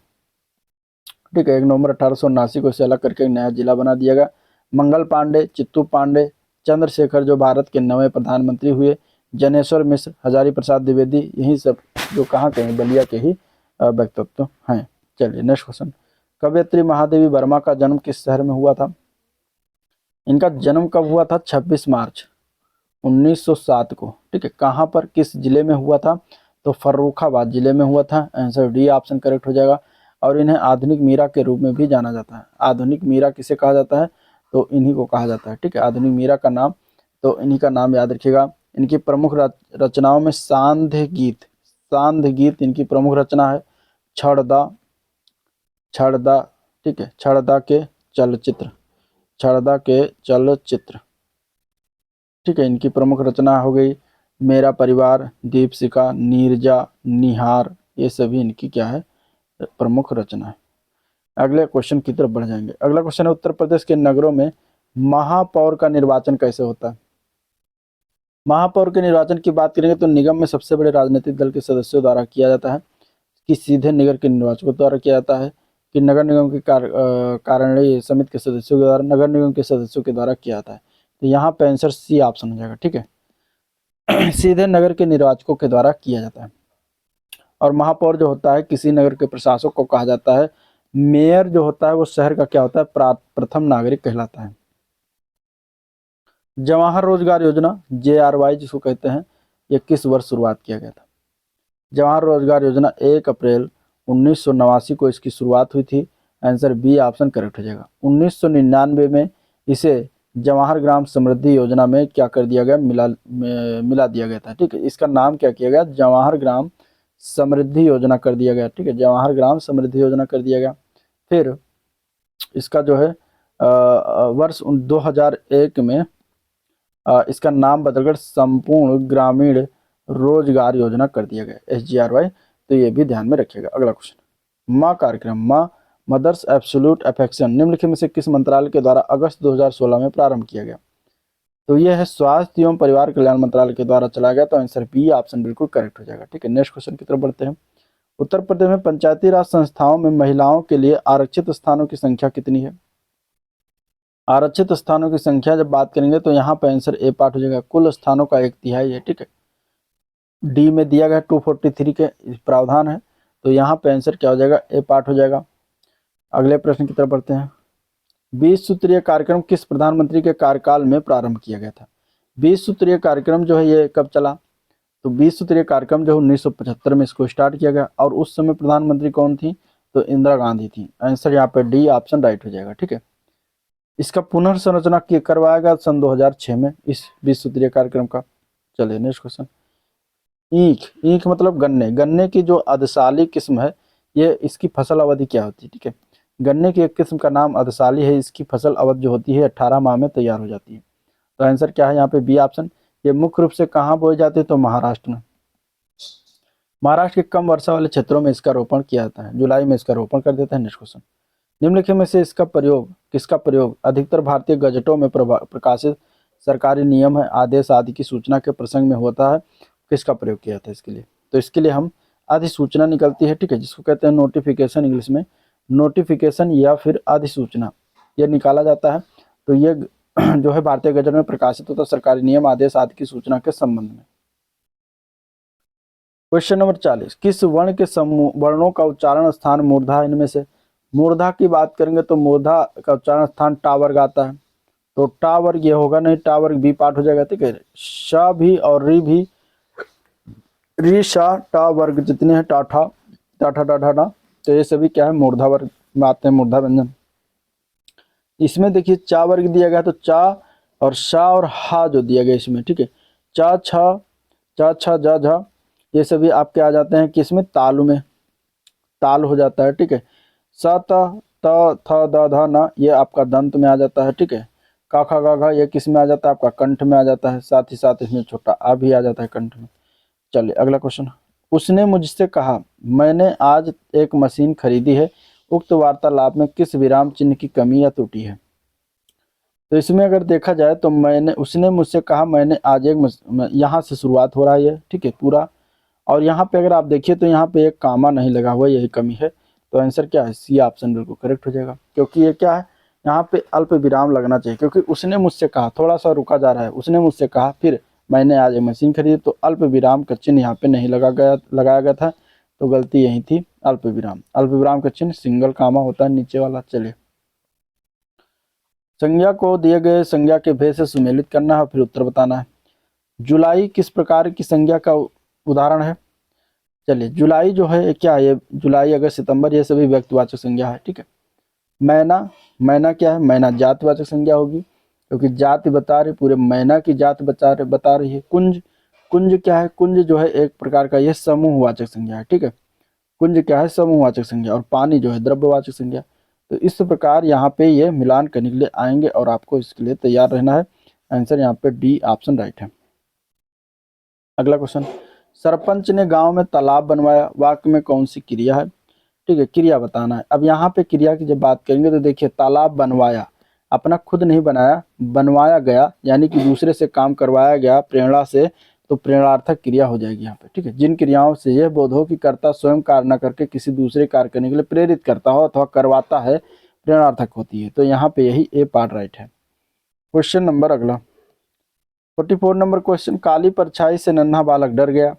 ठीक है, 1 नवंबर 1879 को इसे अलग करके एक नया जिला बना दिया गया। मंगल पांडे, चित्तू पांडे, चंद्रशेखर जो भारत के नवे प्रधानमंत्री हुए, जनेश्वर मिश्र, हजारी प्रसाद द्विवेदी, यही सब जो कहाँ के हैं? बलिया के ही व्यक्तित्व हैं। चलिए नेक्स्ट क्वेश्चन, कवयित्री महादेवी वर्मा का जन्म किस शहर में हुआ था? इनका जन्म कब हुआ था? 26 मार्च 1907 को। ठीक है, कहाँ पर, किस जिले में हुआ था? तो फर्रुखाबाद जिले में हुआ था। आंसर डी ऑप्शन करेक्ट हो जाएगा। और इन्हें आधुनिक मीरा के रूप में भी जाना जाता है। आधुनिक मीरा किसे कहा जाता है? तो इन्हीं को कहा जाता है। ठीक है, आधुनिक मीरा का नाम, तो इन्हीं का नाम याद रखिएगा। इनकी प्रमुख रचनाओं में सांध्य गीत, सांध्य गीत इनकी प्रमुख रचना है। छड़दा, छड़दा, ठीक है, छड़दा के चलचित्र, छड़दा के चलचित्र। ठीक है, इनकी प्रमुख रचना हो गई मेरा परिवार, दीपशिखा, नीरजा, निहार, ये सभी इनकी क्या है? प्रमुख रचना है। अगले क्वेश्चन की तरफ बढ़ जाएंगे। अगला क्वेश्चन है, उत्तर प्रदेश के नगरों में महापौर का निर्वाचन कैसे होता है? महापौर के निर्वाचन की बात करेंगे तो निगम में सबसे बड़े राजनीतिक दल के सदस्यों द्वारा किया जाता है, कि सीधे नगर के निर्वाचकों द्वारा किया जाता है, कि नगर निगम के कार्यालय समिति के सदस्यों के द्वारा, नगर निगम के सदस्यों के द्वारा किया जाता है। तो यहाँ पे आंसर सी ऑप्शन हो जाएगा। ठीक है सीधे नगर के निर्वाचकों के द्वारा किया जाता है। और महापौर जो होता है किसी नगर के प्रशासक को कहा जाता है। मेयर जो होता है वो शहर का क्या होता है? प्रथम नागरिक कहलाता है। जवाहर रोजगार योजना, JRY जिसको कहते हैं, ये किस वर्ष शुरुआत किया गया था? जवाहर रोजगार योजना 1 अप्रैल 1989 को इसकी शुरुआत हुई थी। आंसर बी ऑप्शन करेक्ट हो जाएगा। 1999 में इसे जवाहर ग्राम समृद्धि योजना में क्या कर दिया गया? मिला दिया गया था। ठीक है, इसका नाम क्या किया गया? जवाहर ग्राम समृद्धि योजना कर दिया गया। ठीक है, जवाहर ग्राम समृद्धि योजना कर दिया गया। फिर इसका जो है वर्ष 2001 में इसका नाम बदलकर संपूर्ण ग्रामीण रोजगार योजना कर दिया गया, SGRY। तो ये भी ध्यान में रखिएगा। अगला क्वेश्चन, माँ कार्यक्रम, माँ मदर्स एब्सोल्यूट अफेक्शन निम्नलिखित में से किस मंत्रालय के द्वारा अगस्त 2016 में प्रारंभ किया गया? तो यह है स्वास्थ्य एवं परिवार कल्याण मंत्रालय के द्वारा चलाया गया। तो आंसर बी ऑप्शन बिल्कुल करेक्ट हो जाएगा। ठीक है, नेक्स्ट क्वेश्चन की तरफ बढ़ते हैं। उत्तर प्रदेश में पंचायती राज संस्थाओं में महिलाओं के लिए आरक्षित स्थानों की संख्या कितनी है? आरक्षित स्थानों की संख्या जब बात करेंगे तो यहाँ पर आंसर ए पार्ट हो जाएगा। कुल स्थानों का 1/3 है। ठीक है, डी में दिया गया 243 के प्रावधान है। तो यहाँ पे आंसर क्या हो जाएगा? ए पार्ट हो जाएगा। अगले प्रश्न की तरफ बढ़ते हैं। 20 सूत्रीय कार्यक्रम किस प्रधानमंत्री के कार्यकाल में प्रारंभ किया गया था? 20 सूत्रीय कार्यक्रम जो है ये कब चला? तो 20 सूत्रीय कार्यक्रम जो 1975 में इसको स्टार्ट किया गया। और उस समय प्रधानमंत्री कौन थी? तो इंदिरा गांधी थी। आंसर यहाँ पे डी ऑप्शन राइट हो जाएगा। ठीक है, इसका पुनर्संरचना करवाया गया सन 2006 में इस 20 सूत्रीय कार्यक्रम का। चलिए नेक्स्ट क्वेश्चन, ईख, ईख मतलब गन्ने, गन्ने की जो अधसाली किस्म है, ये इसकी फसल अवधि क्या होती है? ठीक है, गन्ने की एक किस्म का नाम अधसाली है। इसकी फसल अवधि जो होती है 18 माह में तैयार हो जाती है। तो आंसर क्या है यहाँ पे? बी ऑप्शन, ये मुख्य रूप से कहाँ बोई जाती है, तो महाराष्ट्र में। महाराष्ट्र के कम वर्षा वाले क्षेत्रों में इसका रोपण किया जाता है, जुलाई में इसका रोपण कर देता है। नेक्स्ट क्वेश्चन, निम्नलिखित में से इसका प्रयोग, किसका प्रयोग अधिकतर भारतीय गजटों में प्रकाशित सरकारी नियम है, आदेश आदि की सूचना के प्रसंग में होता है, किसका प्रयोग किया जाता है इसके लिए, तो इसके लिए हम अधिसूचना निकलती है, ठीक है, जिसको कहते हैं नोटिफिकेशन, इंग्लिश में नोटिफिकेशन या फिर अधिसूचना, यह निकाला जाता है। तो ये जो है भारतीय गजट में प्रकाशित होता है सरकारी नियम, आदेश आदि की सूचना के संबंध में। क्वेश्चन नंबर 40, किस वर्ण के समूह वर्णों का उच्चारण स्थान मूर्धा है इनमें से। मूर्धा की बात करेंगे तो मूर्धा का उच्चारण स्थान टा वर्ग आता है, तो टा वर्ग ये होगा नहीं, टा वर्ग बी पार्ट हो जाएगा, ठीक है। श भी और री भी, री शा टा वर्ग जितने हैं, टाठा टाठा टाठा टा, तो ये सभी क्या है, मूर्धा वर्ग में आते हैं, मूर्धा व्यंजन। इसमें देखिए चा वर्ग दिया गया, तो चा और शा और हा जो दिया गया इसमें, ठीक है, चा छा जा झा, ये सभी आपके आ जाते हैं किसमें, तालु में, ताल हो जाता है, ठीक है। स त थ द ध न, ये आपका दंत में आ जाता है, ठीक है। का खा गा घा, ये किस में आ जाता है, आपका कंठ में आ जाता है, साथ ही साथ इसमें छोटा आ भी आ जाता है कंठ में। चलिए अगला क्वेश्चन, उसने मुझसे कहा मैंने आज एक मशीन खरीदी है, उक्त वार्तालाप में किस विराम चिन्ह की कमी या त्रुटि है। तो इसमें अगर देखा जाए तो मैंने, उसने मुझसे कहा मैंने आज एक यहाँ से शुरुआत हो रहा है ये, ठीक है पूरा, और यहाँ पे अगर आप देखिए तो यहाँ पे एक कामा नहीं लगा हुआ, यही कमी है। तो आंसर क्या है, सी ऑप्शन बिल्कुल करेक्ट हो जाएगा, क्योंकि ये क्या है, यहाँ पे अल्प विराम लगना चाहिए, क्योंकि उसने मुझसे कहा, थोड़ा सा रुका जा रहा है, उसने मुझसे कहा, फिर मैंने आज एक मशीन खरीदी, तो अल्प विराम का चिन्ह यहाँ पे नहीं लगाया गया था, तो गलती यही थी, अल्प विराम का चिन्ह सिंगल कामा होता है नीचे वाला। चलिए, संज्ञा को दिए गए संज्ञा के भेद से सुमेलित करना है, फिर उत्तर बताना है। जुलाई किस प्रकार की संज्ञा का उदाहरण है। चलिए, जुलाई जो है क्या है, ये जुलाई अगस्त सितंबर ये सभी व्यक्तिवाचक संज्ञा है, ठीक है। मैना, मैना क्या है, मैना जातिवाचक संज्ञा होगी, क्योंकि जाति बता रही, पूरे मैना की जाति बता रही है। कुंज, कुंज क्या है, कुंज जो है एक प्रकार का ये समूहवाचक संज्ञा है, ठीक है। कुंज क्या है, समूहवाचक संज्ञा, और पानी जो है द्रव्यवाचक संज्ञा। तो इस प्रकार यहाँ पे ये मिलान करने के लिए आएंगे और आपको इसके लिए तैयार रहना है। आंसर यहाँ पे डी ऑप्शन राइट है। अगला क्वेश्चन, सरपंच ने गांव में तालाब बनवाया, वाक्य में कौन सी क्रिया है, ठीक है, क्रिया बताना है। अब यहाँ पे क्रिया की जब बात करेंगे तो देखिए, तालाब बनवाया, अपना खुद नहीं बनाया, बनवाया गया, यानी कि दूसरे से काम करवाया गया प्रेरणा से, तो प्रेरणार्थक क्रिया हो जाएगी यहाँ पे, ठीक है। जिन क्रियाओं से यह बोध हो कि कर्ता स्वयं कार्य न करके किसी दूसरे कार्य करने के लिए प्रेरित करता हो अथवा करवाता है, प्रेरणार्थक होती है। तो यहाँ पे यही ए पार्ट राइट है। क्वेश्चन नंबर अगला 44 नंबर क्वेश्चन, काली परछाई से नन्हा बालक डर गया,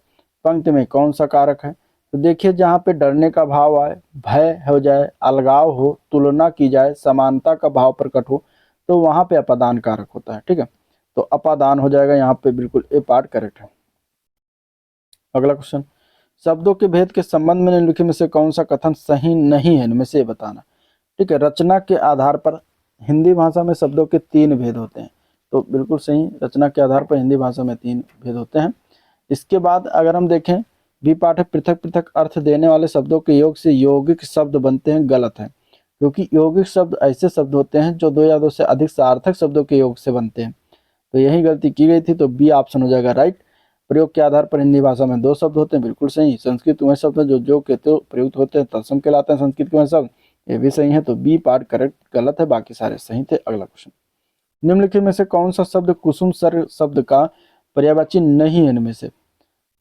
पंक्ति में कौन सा कारक है। तो देखिए, जहाँ पे डरने का भाव आए, भय हो जाए, अलगाव हो, तुलना की जाए, समानता का भाव प्रकट हो, तो वहां पे अपादान कारक होता है, ठीक है। तो अपादान हो जाएगा यहाँ पे, बिल्कुल ए पार्ट करेक्ट है। अगला क्वेश्चन, शब्दों के भेद के संबंध में निम्नलिखित में से कौन सा कथन सही नहीं है, इनमें से बताना, ठीक है। रचना के आधार पर हिंदी भाषा में शब्दों के 3 भेद होते हैं, तो बिल्कुल सही, रचना के आधार पर हिंदी भाषा में 3 भेद होते हैं। इसके बाद अगर हम देखें, बी पार्ट है, पृथक पृथक अर्थ देने वाले शब्दों के योग से यौगिक शब्द बनते हैं, गलत है, क्योंकि यौगिक शब्द ऐसे शब्द होते हैं जो 2 या 2 से अधिक सार्थक शब्दों के योग से बनते हैं, तो यही गलती की गई थी, तो बी ऑप्शन हो जाएगा राइट। प्रयोग के आधार पर हिंदी भाषा में 2 शब्द होते हैं, बिल्कुल सही। संस्कृत में शब्द जो के तो प्रयुक्त होते हैं तत्सम कहलाते हैं संस्कृत के शब्द, ये भी सही है, तो बी पार्ट करेक्ट, गलत है, बाकी सारे सही थे। अगला क्वेश्चन, निम्नलिखित में से कौन सा शब्द कुसुम सर शब्द का पर्यायवाची नहीं है इनमें से।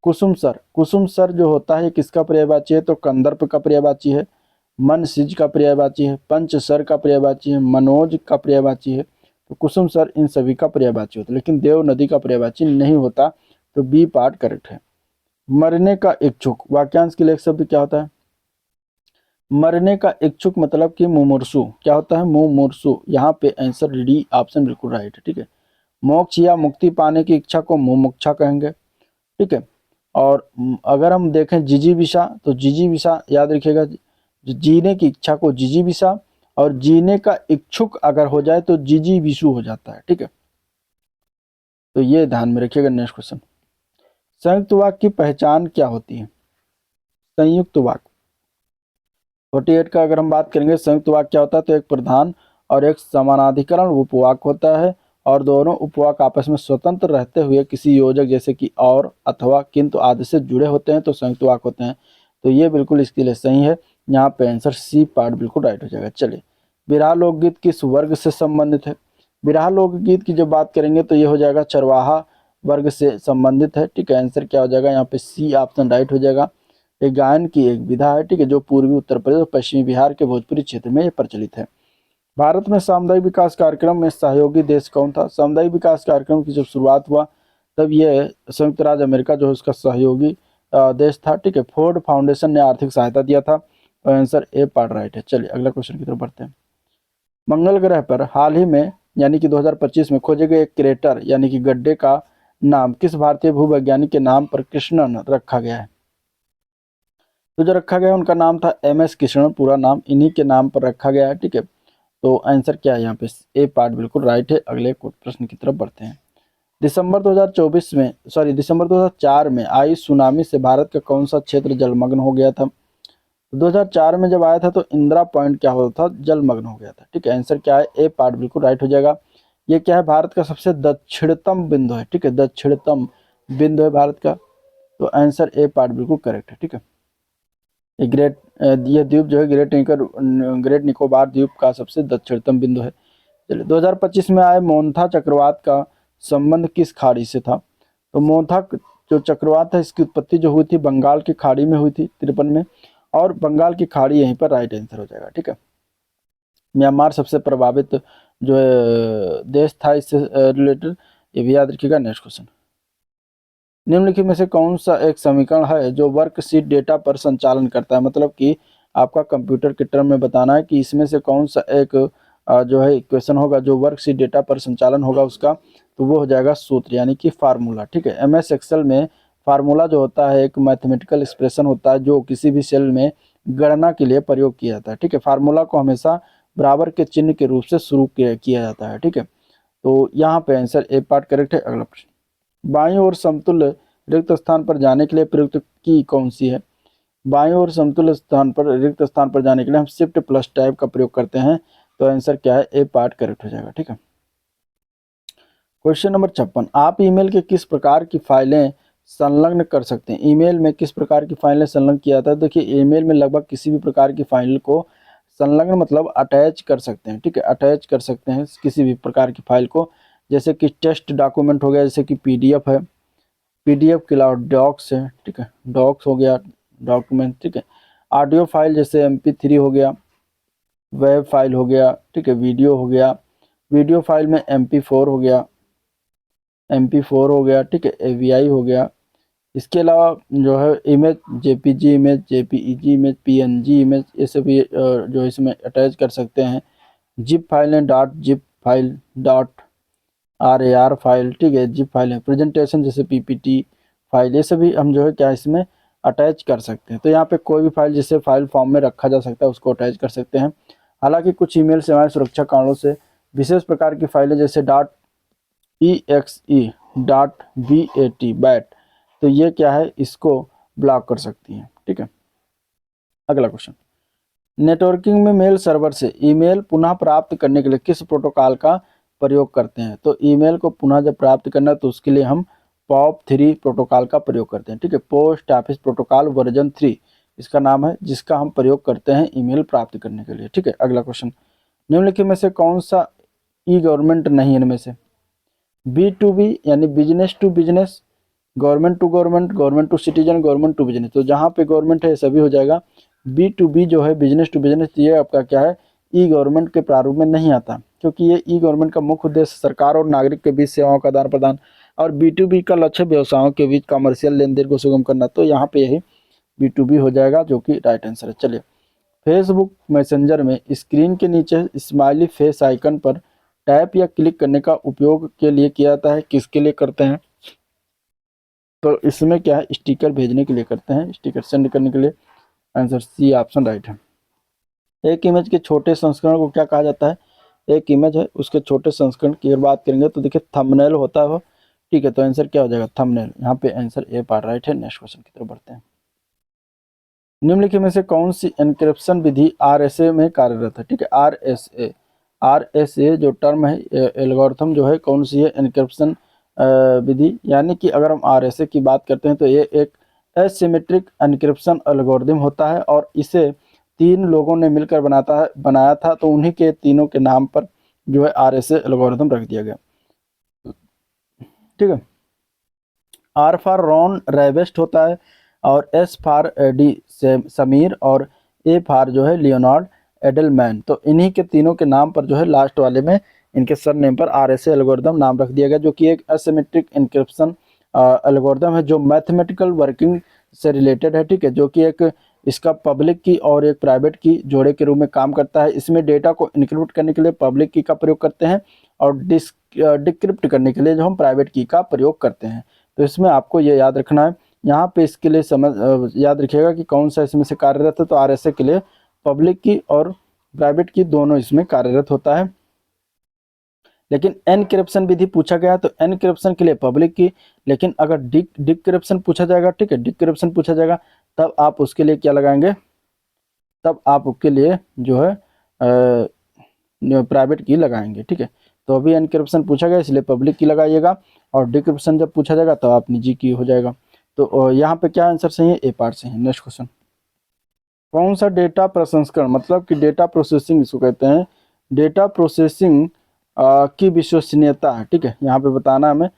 कुसुम सर, कुसुम सर जो होता है किसका पर्यायवाची है, तो कंदर्प का पर्यायवाची है, मन सिज का पर्यायवाची है, पंच सर का पर्यायवाची है, मनोज का पर्यायवाची है। तो कुसुम सर इन सभी का पर्यायवाची होता है, लेकिन देव नदी का पर्यायवाची नहीं होता, तो बी पार्ट करेक्ट है। मरने का इच्छुक, वाक्यांश के लिए एक शब्द क्या होता है, मरने का इच्छुक मतलब कि मुमुर्सु, क्या होता है, मुमुर्सु। यहाँ पे आंसर डी ऑप्शन बिल्कुल राइट है, ठीक है। मोक्ष या मुक्ति पाने की इच्छा को मुमुक्षा कहेंगे, ठीक है। और अगर हम देखें जिजीविषा, तो जिजीविषा याद रखिएगा, जीने की इच्छा को जिजीविषा, और जीने का इच्छुक अगर हो जाए तो जिजीविषु हो जाता है, ठीक है। तो ये ध्यान में रखिएगा। नेक्स्ट क्वेश्चन, संयुक्त वाक्य की पहचान क्या होती है। संयुक्त वाक्य 48 का अगर हम बात करेंगे, संयुक्त वाक्य क्या होता है, तो एक प्रधान और एक समानाधिकरण उपवाक्य होता है, और दोनों उपवाक आपस में स्वतंत्र रहते हुए किसी योजक जैसे कि और, अथवा, किंतु आदि से जुड़े होते हैं तो संयुक्त वाक्य होते हैं। तो ये बिल्कुल इसके लिए सही है। यहाँ पे आंसर सी पार्ट बिल्कुल राइट हो जाएगा। चलिए, बिरहा लोकगीत किस वर्ग से संबंधित है? बिरहा लोकगीत की जब बात करेंगे तो ये हो जाएगा चरवाहा वर्ग से संबंधित है। ठीक है, आंसर क्या हो जाएगा यहाँ पे? सी ऑप्शन राइट हो जाएगा। एक गायन की एक विधा है, ठीक है, जो पूर्वी उत्तर प्रदेश और पश्चिमी बिहार के भोजपुरी क्षेत्र में ये प्रचलित है। भारत में सामुदायिक विकास कार्यक्रम में सहयोगी देश कौन था? सामुदायिक विकास कार्यक्रम की जब शुरुआत हुआ तब ये संयुक्त राज्य अमेरिका जो है उसका सहयोगी देश था। ठीक है, फोर्ड फाउंडेशन ने आर्थिक सहायता दिया था। और आंसर ए पार्ट राइट है। चलिए अगला क्वेश्चन की तरफ बढ़ते हैं। मंगल ग्रह पर हाल ही में यानी कि 2025 में खोजे गए एक क्रेटर यानी कि गड्ढे का नाम किस भारतीय भूवैज्ञानिक के नाम पर कृष्णन रखा गया है? तो जो रखा गया उनका नाम था MS कृष्णन, पूरा नाम इन्हीं के नाम पर रखा गया है। ठीक है, तो आंसर क्या है यहाँ पे? ए पार्ट बिल्कुल राइट है। अगले प्रश्न की तरफ बढ़ते हैं। दिसंबर 2004 में आई सुनामी से भारत का कौन सा क्षेत्र जलमग्न हो गया था? 2004 में जब आया था तो इंदिरा पॉइंट क्या होता था? जलमग्न हो गया था। ठीक है, आंसर क्या है? ए पार्ट बिल्कुल राइट हो जाएगा। ये क्या है? भारत का सबसे दक्षिणतम बिंदु है। ठीक है, दक्षिणतम बिंदु है भारत का। तो आंसर ए पार्ट बिल्कुल करेक्ट है। ठीक है, ये द्वीप जो है ग्रेट निकोबार द्वीप का सबसे दक्षिणतम बिंदु है। चलिए, 2025 में आए मोन्था चक्रवात का संबंध किस खाड़ी से था? तो मोन्था जो चक्रवात है इसकी उत्पत्ति जो हुई थी बंगाल की खाड़ी में हुई थी 53 में, और बंगाल की खाड़ी यहीं पर राइट आंसर हो जाएगा। ठीक है, म्यांमार सबसे प्रभावित जो है देश था इससे रिलेटेड, ये भी याद रखिएगा। नेक्स्ट क्वेश्चन, निम्नलिखित में से कौन सा एक समीकरण है जो वर्कशीट डेटा पर संचालन करता है? मतलब कि आपका कंप्यूटर के टर्म में बताना है कि इसमें से कौन सा एक जो है इक्वेशन होगा जो वर्कशीट डेटा पर संचालन होगा उसका, तो वो हो जाएगा सूत्र यानी कि फार्मूला। ठीक है, MS एक्सेल में फार्मूला जो होता है एक मैथमेटिकल एक्सप्रेशन होता है जो किसी भी सेल में गणना के लिए प्रयोग किया जाता है। ठीक है, फार्मूला को हमेशा बराबर के चिन्ह के रूप से शुरू किया जाता है। ठीक है, तो यहाँ पे आंसर ए पार्ट करेक्ट है। अगला प्रश्न, बाईं ओर समतुल्य रिक्त स्थान पर जाने के लिए प्रयुक्त की कौन सी है? बाईं ओर समतुल्य स्थान पर रिक्त स्थान पर जाने के लिए हम शिफ्ट प्लस टैब का प्रयोग करते हैं। तो आंसर क्या है? ए पार्ट करेक्ट हो जाएगा। ठीक है, क्वेश्चन नंबर 56, आप ईमेल के किस प्रकार की फाइलें संलग्न कर सकते हैं? ईमेल में किस प्रकार की फाइलें संलग्न किया जाता है? देखिए, ईमेल में लगभग किसी भी प्रकार की फाइल को संलग्न मतलब अटैच कर सकते हैं। ठीक है, अटैच कर सकते हैं किसी भी प्रकार की फाइल को, जैसे कि टेक्स्ट डॉक्यूमेंट हो गया, जैसे कि PDF है, PDF के अलावा डॉक्स है। ठीक है, डॉक्स हो गया डॉक्यूमेंट। ठीक है, ऑडियो फाइल जैसे MP3 हो गया, वेब फाइल हो गया। ठीक है, वीडियो हो गया, वीडियो फाइल में MP4 हो गया, MP4 हो गया। ठीक है, AVI हो गया। इसके अलावा जो है image JPG image, JPEG image, PNG image, ये सभी जो इसमें अटैच कर सकते हैं। जिप फाइल है, .zip फाइल, .rar फाइल। ठीक है, जिप फाइल है। प्रेजेंटेशन जैसे PPT फाइल, ये सभी हम जो है क्या इसमें अटैच कर सकते हैं। तो यहाँ पे कोई भी फाइल जिसे फाइल फॉर्म में रखा जा सकता है उसको अटैच कर सकते हैं। हालांकि कुछ ईमेल सेवाएं सुरक्षा कारणों से विशेष प्रकार की फाइलें जैसे .exe, .bat, तो ये क्या है इसको ब्लॉक कर सकती हैं। ठीक है, अगला क्वेश्चन, नेटवर्किंग में मेल सर्वर से ईमेल पुनः प्राप्त करने के लिए किस प्रोटोकॉल का प्रयोग करते हैं? तो ईमेल को पुनः जब प्राप्त करना है तो उसके लिए हम POP3 प्रोटोकॉल का प्रयोग करते हैं। ठीक है, पोस्ट ऑफिस प्रोटोकॉल वर्जन 3 इसका नाम है, जिसका हम प्रयोग करते हैं ईमेल प्राप्त करने के लिए। ठीक है, अगला क्वेश्चन, निम्नलिखित में से कौन सा गवर्नमेंट नहीं इनमें से? B2B यानी business to business, government to government, government to citizen, government to business. तो जहाँ पे गवर्नमेंट है सभी हो जाएगा। B2B जो है बिजनेस टू बिजनेस, ये आपका क्या है गवर्नमेंट के प्रारूप में नहीं आता, क्योंकि ये गवर्नमेंट का मुख्य उद्देश्य सरकार और नागरिक के बीच सेवाओं का आदान प्रदान, और B2B का लक्ष्य व्यवसायों के बीच कमर्शियल लेन देन को सुगम करना। तो यहाँ पे यही B2B हो जाएगा जो कि राइट आंसर है। चलिए, फेसबुक मैसेंजर में स्क्रीन के नीचे स्माइली फेस आइकन पर टैप या क्लिक करने का उपयोग के लिए किया जाता है, किसके लिए करते हैं? तो इसमें क्या है स्टिकर भेजने के लिए करते हैं, स्टिकर सेंड करने के लिए। आंसर सी ऑप्शन राइट है। एक इमेज के छोटे संस्करण को क्या कहा जाता है? एक इमेज है उसके छोटे संस्करण की अगर बात करेंगे तो देखिए थंबनेल होता है वो। ठीक है, तो आंसर क्या हो जाएगा? थंबनेल। यहाँ पे आंसर ए पार्ट राइट है। नेक्स्ट क्वेश्चन की तरफ बढ़ते हैं। निम्नलिखित में से कौन सी एन्क्रिप्शन विधि RSA में कार्यरत है? ठीक है, RSA RSA जो टर्म है एल्गोरिथम जो है कौन सी है, एन्क्रिप्शन विधि। यानी कि अगर हम RSA की बात करते हैं तो ये एक एसिमेट्रिक एन्क्रिप्शन एल्गोरिथम होता है और इसे 3 लोगों ने मिलकर बनाया था, तो उन्हीं के तीनों के नाम पर जो है RSA एल्गोरिथम रख दिया गया। ठीक है। R फॉर रॉन रेवेस्ट होता है और S फॉर डी समीर और A फॉर जो है लियोनार्ड एडलमैन। तो इन्हीं के तीनों के नाम पर जो है लास्ट वाले में इनके सर नेम पर RSA एल्गोरिथम नाम रख दिया गया, जो कि एक एसिमेट्रिक एन्क्रिप्शन एल्गोरिथम है जो मैथमेटिकल वर्किंग से रिलेटेड है। ठीक है, जो कि एक इसका पब्लिक की और एक प्राइवेट की जोड़े के रूप में काम करता है। इसमें डेटा को इनक्रिप्ट करने के लिए पब्लिक की का प्रयोग करते हैं और डिक्रिप्ट करने के लिए जो हम प्राइवेट की का प्रयोग करते हैं। तो इसमें आपको ये याद रखना है। यहाँ पे इसके लिए याद रखिएगा कि कौन सा इसमें से कार्यरत है। तो RSA के लिए पब्लिक की और प्राइवेट की दोनों इसमें कार्यरत होता है। लेकिन एनक्रिप्शन विधि पूछा गया तो एनक्रिप्शन के लिए पब्लिक की, लेकिन अगर डिक्रिप्शन पूछा जाएगा, ठीक है, डिक्रिप्शन पूछा जाएगा तब आप उसके लिए क्या लगाएंगे, तब आप उसके लिए जो है प्राइवेट की लगाएंगे। ठीक है, तो अभी एनक्रिप्शन पूछा गया इसलिए पब्लिक की लगाइएगा और डिक्रिप्शन जब पूछा जाएगा तो आप निजी की हो जाएगा। तो यहाँ पे क्या आंसर सही है, ए पार्ट सही है। नेक्स्ट क्वेश्चन, कौन सा डेटा प्रसंस्करण मतलब कि डेटा प्रोसेसिंग इसको कहते हैं, डेटा प्रोसेसिंग की विश्वसनीयता है। ठीक है, यहाँ पे बताना हमें।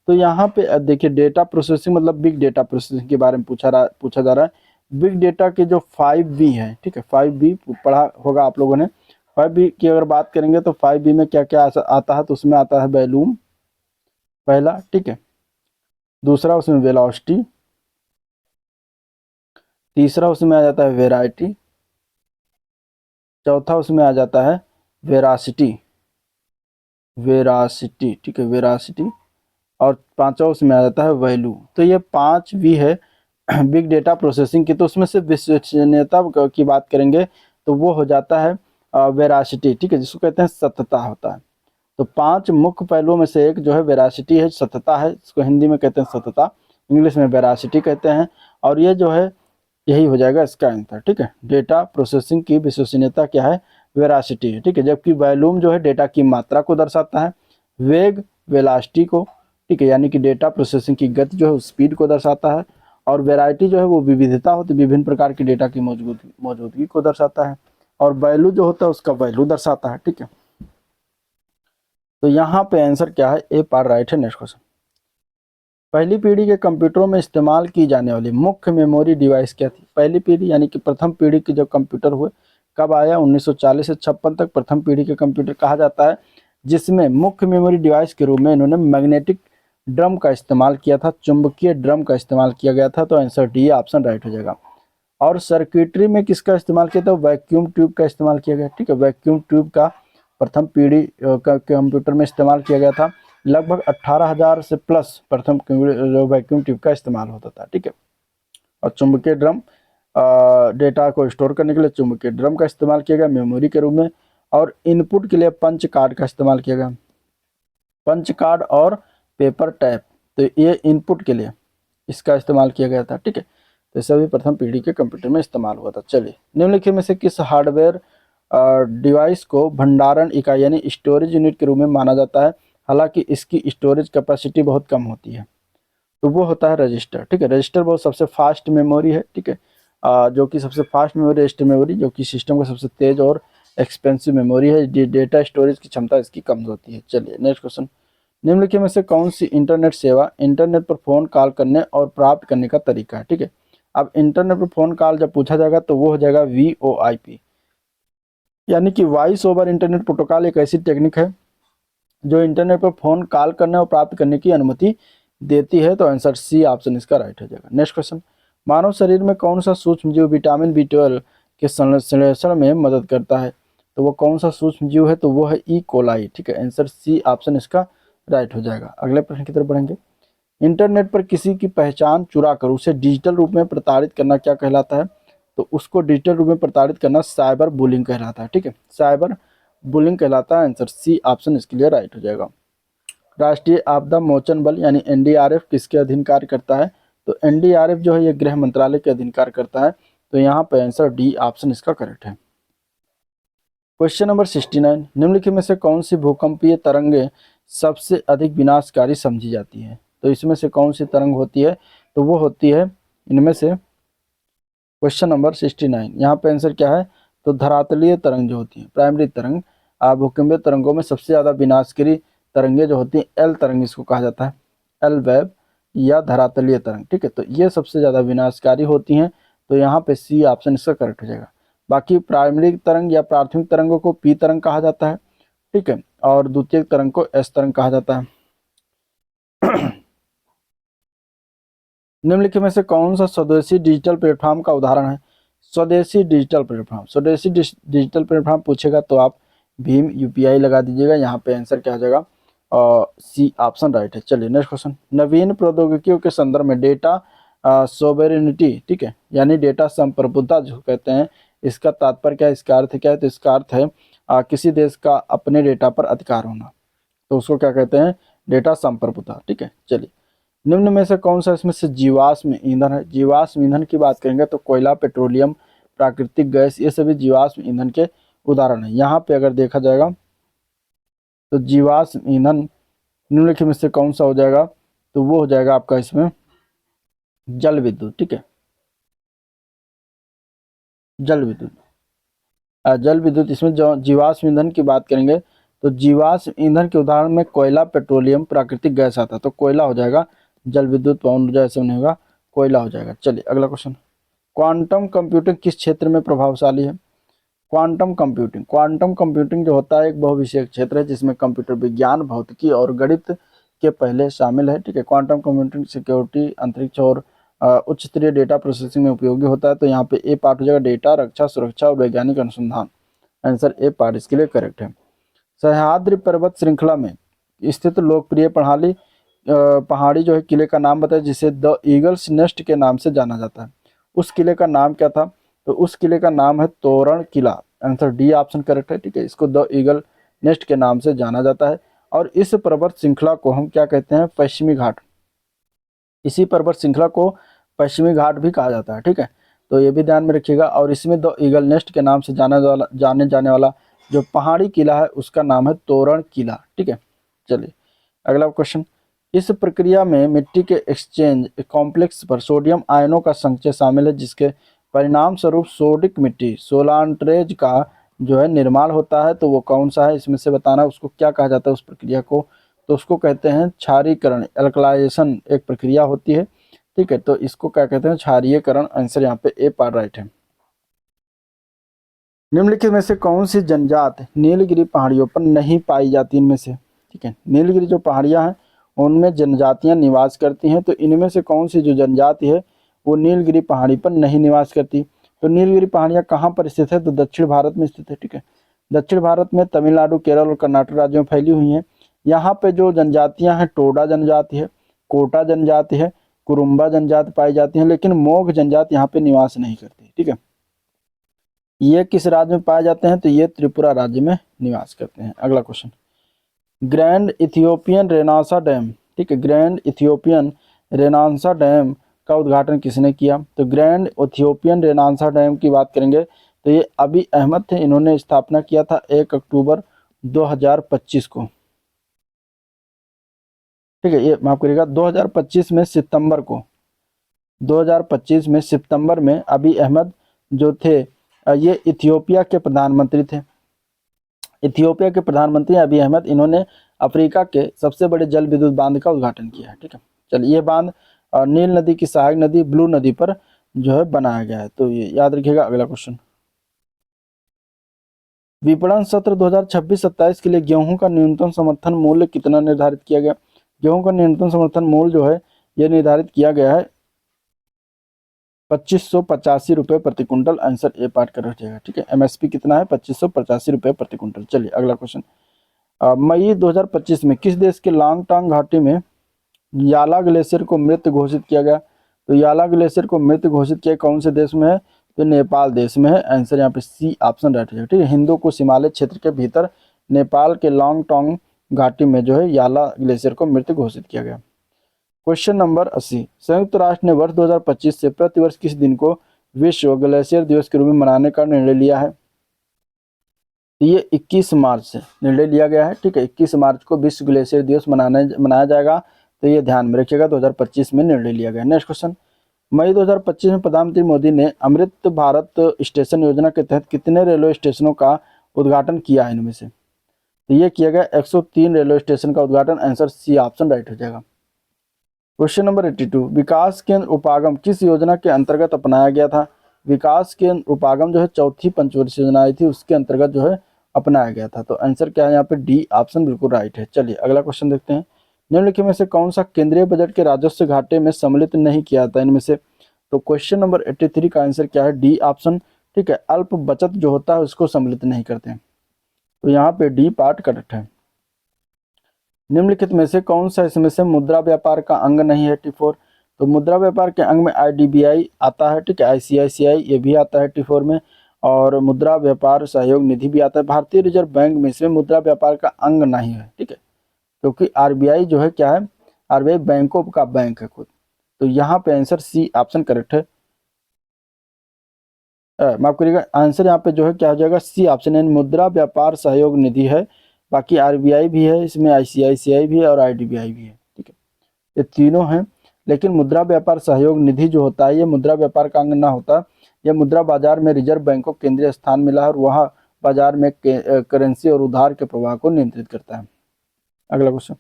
तो यहाँ पे देखिए डेटा प्रोसेसिंग मतलब बिग डेटा प्रोसेसिंग के बारे में पूछा जा रहा है। बिग डेटा के जो 5B है, ठीक है, 5B पढ़ा होगा आप लोगों ने। 5B की अगर बात करेंगे तो 5B में क्या क्या आता है, तो उसमें आता है वॉल्यूम पहला, ठीक है, दूसरा उसमें वेलोसिटी, तीसरा उसमें आ जाता है वेराइटी, चौथा उसमें आ जाता है वेरासिटी, ठीक है, वेरासिटी, और पांचवा उसमें आ जाता है वैल्यू। तो ये 5V है बिग डेटा प्रोसेसिंग की। तो उसमें से विश्वसनीयता की बात करेंगे तो वो हो जाता है वेरासिटी, ठीक है, जिसको कहते हैं सत्यता होता है। तो 5 मुख्य पहलुओं में से एक जो है वेरासिटी है, सत्यता है, इसको हिंदी में कहते हैं सत्यता, इंग्लिश में वेरासिटी कहते हैं। और ये जो है यही हो जाएगा इसका आंसर। ठीक है, डेटा प्रोसेसिंग की विश्वसनीयता क्या है, वेरासिटी है। ठीक है, जबकि वॉल्यूम जो है डेटा की मात्रा को दर्शाता है, वेग वेलासिटी को, ठीक है, यानी कि डेटा प्रोसेसिंग की गति जो है स्पीड को दर्शाता है, और वेराइटी जो है वो विविधता होती है, विभिन्न प्रकार की डेटा की मौजूदगी को दर्शाता है, और वैल्यू जो होता है उसका वैल्यू दर्शाता है। ठीक है, तो यहाँ पे आंसर क्या है, ए पार्ट राइट है। नेक्स्ट क्वेश्चन, पहली पीढ़ी के कंप्यूटरों में इस्तेमाल की जाने वाली मुख्य मेमोरी डिवाइस क्या थी। पहली पीढ़ी यानी कि प्रथम पीढ़ी के जो कंप्यूटर हुए कब आया, 1940 से 56 तक प्रथम पीढ़ी के कंप्यूटर कहा जाता है, जिसमें मुख्य मेमोरी डिवाइस के रूप में इन्होंने मैग्नेटिक ड्रम का इस्तेमाल किया था, चुंबकीय ड्रम का इस्तेमाल किया गया था। तो आंसर डी ऑप्शन राइट हो जाएगा। और सर्किटरी में किसका इस्तेमाल किया था, वैक्यूम ट्यूब का इस्तेमाल किया गया। ठीक है, वैक्यूम ट्यूब का प्रथम पीढ़ी का कंप्यूटर में इस्तेमाल किया गया था। लगभग 18,000 से प्लस प्रथम जो वैक्यूम ट्यूब का इस्तेमाल होता था। ठीक है, और चुंबकीय ड्रम डेटा को स्टोर करने के लिए चुंबकीय ड्रम का इस्तेमाल किया गया मेमोरी के रूप में। और इनपुट के लिए पंच कार्ड का इस्तेमाल किया गया, पंच कार्ड और पेपर टैप, तो ये इनपुट के लिए इसका इस्तेमाल किया गया था। ठीक है, तो सभी प्रथम पीढ़ी के कंप्यूटर में इस्तेमाल हुआ था। चलिए, निम्नलिखित में से किस हार्डवेयर डिवाइस को भंडारण इकाई यानी स्टोरेज यूनिट के रूप में माना जाता है, हालांकि इसकी स्टोरेज कैपेसिटी बहुत कम होती है, तो वो होता है रजिस्टर। ठीक है, रजिस्टर बहुत सबसे फास्ट मेमोरी है। ठीक है, जो कि सबसे फास्ट मेमोरी रजिस्टर मेमोरी, जो कि सिस्टम का सबसे तेज और एक्सपेंसिव मेमोरी है। डेटा स्टोरेज की क्षमता इसकी कम होती है। चलिए नेक्स्ट क्वेश्चन, निम्नलिखित में से कौन सी इंटरनेट सेवा इंटरनेट पर फोन कॉल करने और प्राप्त करने का तरीका है। ठीक है, अब इंटरनेट पर फोन कॉल जब पूछा जाएगा तो वो हो जाएगा VoIP, यानी कि वॉइस ओवर इंटरनेट प्रोटोकॉल एक ऐसी टेक्निक है जो इंटरनेट पर फोन कॉल करने और प्राप्त करने की अनुमति देती है। तो आंसर सी ऑप्शन इसका राइट हो जाएगा। नेक्स्ट क्वेश्चन, मानव शरीर में कौन सा सूक्ष्म जीव विटामिन B12 के संश्लेषण में मदद करता है, तो वो कौन सा सूक्ष्म जीव है, तो वो है ई कोलाई। ठीक है, आंसर सी ऑप्शन इसका राइट हो जाएगा। अगले प्रश्न की तरफ बढ़ेंगे, इंटरनेट पर किसी की पहचान चुरा कर उसे डिजिटल रूप में प्रताड़ित करना क्या कहलाता है, तो उसको डिजिटल रूप में प्रताड़ित करना साइबर बुलिंग कहलाता है। ठीक है, साइबर बुलिंग कहलाता है। आंसर सी ऑप्शन इसके लिए राइट हो जाएगा। राष्ट्रीय आपदा मोचन बल यानी NDRF किसके अधीन कार्य करता है, तो NDRF जो है ये गृह मंत्रालय के अधीन कार्य करता है। तो यहाँ पे आंसर डी ऑप्शन इसका करेक्ट है। क्वेश्चन नंबर 69, निम्नलिखित में से कौन सी भूकंपीय तरंगे सबसे अधिक विनाशकारी समझी जाती है? तो इसमें से कौन सी तरंग होती है? तो वो होती है इनमें से क्वेश्चन नंबर 69, यहाँ पे आंसर क्या है? तो धरातलीय तरंग जो होती है, प्राइमरी तरंग, भूकंपीय तरंगों में सबसे ज्यादा विनाशकारी तरंगे जो होती है एल तरंग इसको कहा जाता है, एल वेव या धरातलीय तरंग। ठीक है, तो ये सबसे ज्यादा विनाशकारी होती हैं, तो यहाँ पे सी ऑप्शन इसका करेक्ट हो जाएगा। बाकी प्राइमरी तरंग या प्राथमिक तरंगों को पी तरंग कहा जाता है, ठीक है, और द्वितीयक तरंग को एस तरंग कहा जाता है। निम्नलिखित में से कौन सा स्वदेशी डिजिटल प्लेटफॉर्म का उदाहरण है? स्वदेशी डिजिटल प्लेटफॉर्म, स्वदेशी डिजिटल प्लेटफॉर्म पूछेगा तो आप भीम यूपीआई लगा दीजिएगा, यहाँ पे आंसर क्या आ जाएगा? सी ऑप्शन राइट है। चलिए नेक्स्ट क्वेश्चन, नवीन प्रौद्योगिकियों के संदर्भ में डेटा सोवेरेनिटी, ठीक है, यानी डेटा संप्रभुता जो कहते हैं, इसका तात्पर्य क्या है, इसका अर्थ क्या है? तो इसका अर्थ है किसी देश का अपने डेटा पर अधिकार होना, तो उसको क्या कहते हैं? डेटा संप्रभुता। ठीक है, चलिए निम्न में से कौन सा इसमें से जीवाश्म ईंधन है? जीवाश्म ईंधन की बात करेंगे तो कोयला, पेट्रोलियम, प्राकृतिक गैस, ये सभी जीवाश्म ईंधन के उदाहरण है। यहाँ पे अगर देखा जाएगा तो जीवाश्म ईंधन निम्नलिखित में से कौन सा हो जाएगा? तो वो हो जाएगा आपका इसमें जल विद्युत। ठीक है, जल विद्युत, जल विद्युत। इसमें जो जीवाश्म ईंधन की बात करेंगे तो जीवाश्म ईंधन के उदाहरण में कोयला, पेट्रोलियम, प्राकृतिक गैस आता है, तो कोयला हो जाएगा, जल विद्युत पवन ऊर्जा ऐसे नहीं होगा, कोयला हो जाएगा। चलिए अगला क्वेश्चन, क्वांटम कंप्यूटिंग किस क्षेत्र में प्रभावशाली है? क्वांटम कंप्यूटिंग, क्वांटम कंप्यूटिंग जो होता है एक बहुविषयक क्षेत्र है जिसमें कंप्यूटर विज्ञान, भौतिकी और गणित के पहले शामिल है। ठीक है, क्वांटम कंप्यूटिंग सिक्योरिटी, अंतरिक्ष और उच्च स्तरीय डेटा प्रोसेसिंग में उपयोगी होता है। तो यहाँ पे ए पार्ट हो जाएगा डेटा, रक्षा, सुरक्षा और वैज्ञानिक अनुसंधान। आंसर ए पार्ट इसके लिए करेक्ट है। सह्याद्री पर्वत श्रृंखला में स्थित लोकप्रिय पहाड़ी जो है किले का नाम बताए जिसे द ईगल्स नेस्ट के नाम से जाना जाता है। उस किले का नाम क्या था? तो उस किले का नाम है तोरण किला। आंसर डी ऑप्शन करेक्ट है। ठीक है, इसको द ईगल नेस्ट के नाम से जाना जाता है। और इस पर्वत श्रृंखला को हम क्या कहते हैं? पश्चिमी घाट। इसी पर्वत श्रृंखला को पश्चिमी घाट भी कहा जाता है। ठीक है, तो ये भी ध्यान में रखिएगा। और इसमें द ईगल नेस्ट के नाम से जाने जाने वाला जो पहाड़ी किला है उसका नाम है तोरण किला। ठीक है, चलिए अगला क्वेश्चन, इस प्रक्रिया में मिट्टी के एक्सचेंज कॉम्प्लेक्स पर सोडियम आयनों का संचय शामिल है जिसके परिणाम स्वरूप सोडिक मिट्टी सोलांट्रेज का जो है निर्माण होता है। तो वो कौन सा है इसमें से बताना, उसको क्या कहा जाता है उस प्रक्रिया को? तो उसको कहते हैं क्षारीकरण, एल्कलाइजेशन एक प्रक्रिया होती है। ठीक है, तो इसको क्या कहते हैं? क्षारीयकरण। आंसर यहाँ पे ए पार्ट राइट है। निम्नलिखित में से कौन सी जनजाति नीलगिरी पहाड़ियों पर नहीं पाई जाती? इनमें से, ठीक है, नीलगिरी जो पहाड़ियां हैं उनमें जनजातियां निवास करती हैं, तो इनमें से कौन सी जो जनजाति है वो नीलगिरी पहाड़ी पर नहीं निवास करती? तो नीलगिरी पहाड़ियां कहाँ पर स्थित है? तो दक्षिण भारत में स्थित है। ठीक है, दक्षिण भारत में तमिलनाडु, केरल और कर्नाटक राज्यों में फैली हुई हैं। यहाँ पे जो जनजातियां हैं, टोडा जनजाति है, कोटा जनजाति है, कुरुम्बा जनजाति पाई जाती है, लेकिन मोघ जनजाति यहाँ पे निवास नहीं करती। ठीक है, ये किस राज्य में पाए जाते हैं? तो ये त्रिपुरा राज्य में निवास करते हैं। अगला question, grand Ethiopian Renaissance dam, ठीक है, ग्रैंड इथियोपियन रेनासा डैम का उद्घाटन किसने किया? तो ग्रैंड इथियोपियन रेनासा डैम की बात करेंगे तो ये अबी अहमद थे, इन्होंने स्थापना किया था 1 अक्टूबर 2025 को। ठीक है, ये माफ करिएगा 2025 में सितंबर को, 2025 में सितंबर में अबी अहमद जो थे ये इथियोपिया के प्रधानमंत्री थे। इथियोपिया के प्रधानमंत्री अबी अहमद, इन्होंने अफ्रीका के सबसे बड़े जल विद्युत बांध का उद्घाटन किया है। ठीक है, चलिए ये बांध नील नदी की सहायक नदी ब्लू नदी पर जो है बनाया गया है, तो ये याद रखिएगा। अगला क्वेश्चन, विपणन सत्र 2026-27 के लिए गेहूं का न्यूनतम समर्थन मूल्य कितना निर्धारित किया गया? गेहूं का न्यूनतम समर्थन मूल्य जो है यह निर्धारित किया गया है 2585 रुपये प्रति कुंटल। आंसर ए पार्ट कर रखिएगा। ठीक है, एमएसपी कितना है? 2585 रुपये प्रति कुंटल। चलिए अगला क्वेश्चन, मई 2025 में किस देश के लांगटांग घाटी में याला ग्लेशियर को मृत घोषित किया गया? तो याला ग्लेशियर को मृत घोषित किया कौन से देश में है? तो नेपाल देश में है। आंसर यहाँ पे सी ऑप्शन राइट है। ठीक है, हिंदू कुश हिमालय क्षेत्र के भीतर नेपाल के लांगटांग घाटी में जो है याला ग्लेशियर को मृत घोषित किया गया। क्वेश्चन नंबर 80, संयुक्त राष्ट्र ने वर्ष 2025 से प्रतिवर्ष किस दिन को विश्व ग्लेशियर दिवस के रूप में मनाने का निर्णय लिया है? तो ये 21 मार्च से निर्णय लिया गया है, ठीक है। 21 मार्च को विश्व ग्लेशियर दिवस मनाया जाएगा, तो ये ध्यान में रखिएगा। 2025 में निर्णय लिया गया। नेक्स्ट क्वेश्चन, मई 2025 में प्रधानमंत्री मोदी ने अमृत भारत स्टेशन योजना के तहत कितने रेलवे स्टेशनों का उद्घाटन किया है इनमें से? तो ये किया गया 103 रेलवे स्टेशन का उद्घाटन। आंसर सी ऑप्शन राइट हो जाएगा। क्वेश्चन नंबर 82, विकास केंद्र उपागम किस योजना के अंतर्गत अपनाया गया था? विकास केंद्र उपागम जो है चौथी पंचवर्षीय योजना आई थी, उसके अंतर्गत जो है अपनाया गया था। तो आंसर क्या है यहाँ पे? डी ऑप्शन बिल्कुल राइट है। चलिए अगला क्वेश्चन देखते हैं। निम्नलिखित में से कौन सा केंद्रीय बजट के राजस्व घाटे में सम्मिलित नहीं किया था इनमें से? तो क्वेश्चन नंबर 83 का आंसर क्या है? डी ऑप्शन, ठीक है। अल्प बचत जो होता है उसको सम्मिलित नहीं करते हैं, तो यहाँ पे डी पार्ट करेक्ट है। निम्नलिखित में से कौन सा इसमें से मुद्रा व्यापार का अंग नहीं है? T4। तो मुद्रा व्यापार के अंग में IDBI आता है, ठीक है। ICICI ये भी आता है T4 में, और मुद्रा व्यापार सहयोग निधि भी आता है। भारतीय रिजर्व बैंक में इसमें मुद्रा व्यापार का अंग नहीं है, ठीक है, क्योंकि RBI जो है क्या है? RBI बैंकों का बैंक है खुद। तो यहाँ पे आंसर सी ऑप्शन करेक्ट है। माफ करिएगा, आंसर यहाँ पे जो है क्या हो जाएगा? सी ऑप्शन है, मुद्रा व्यापार सहयोग निधि है। बाकी RBI भी है इसमें, ICICI भी है और IDBI भी है, ठीक है। ये तीनों हैं, लेकिन मुद्रा व्यापार सहयोग निधि जो होता है ये मुद्रा व्यापार का अंग ना होता। यह मुद्रा बाजार में रिजर्व बैंक को केंद्रीय स्थान मिला है और वह बाजार में करेंसी और उधार के प्रवाह को नियंत्रित करता है। अगला क्वेश्चन,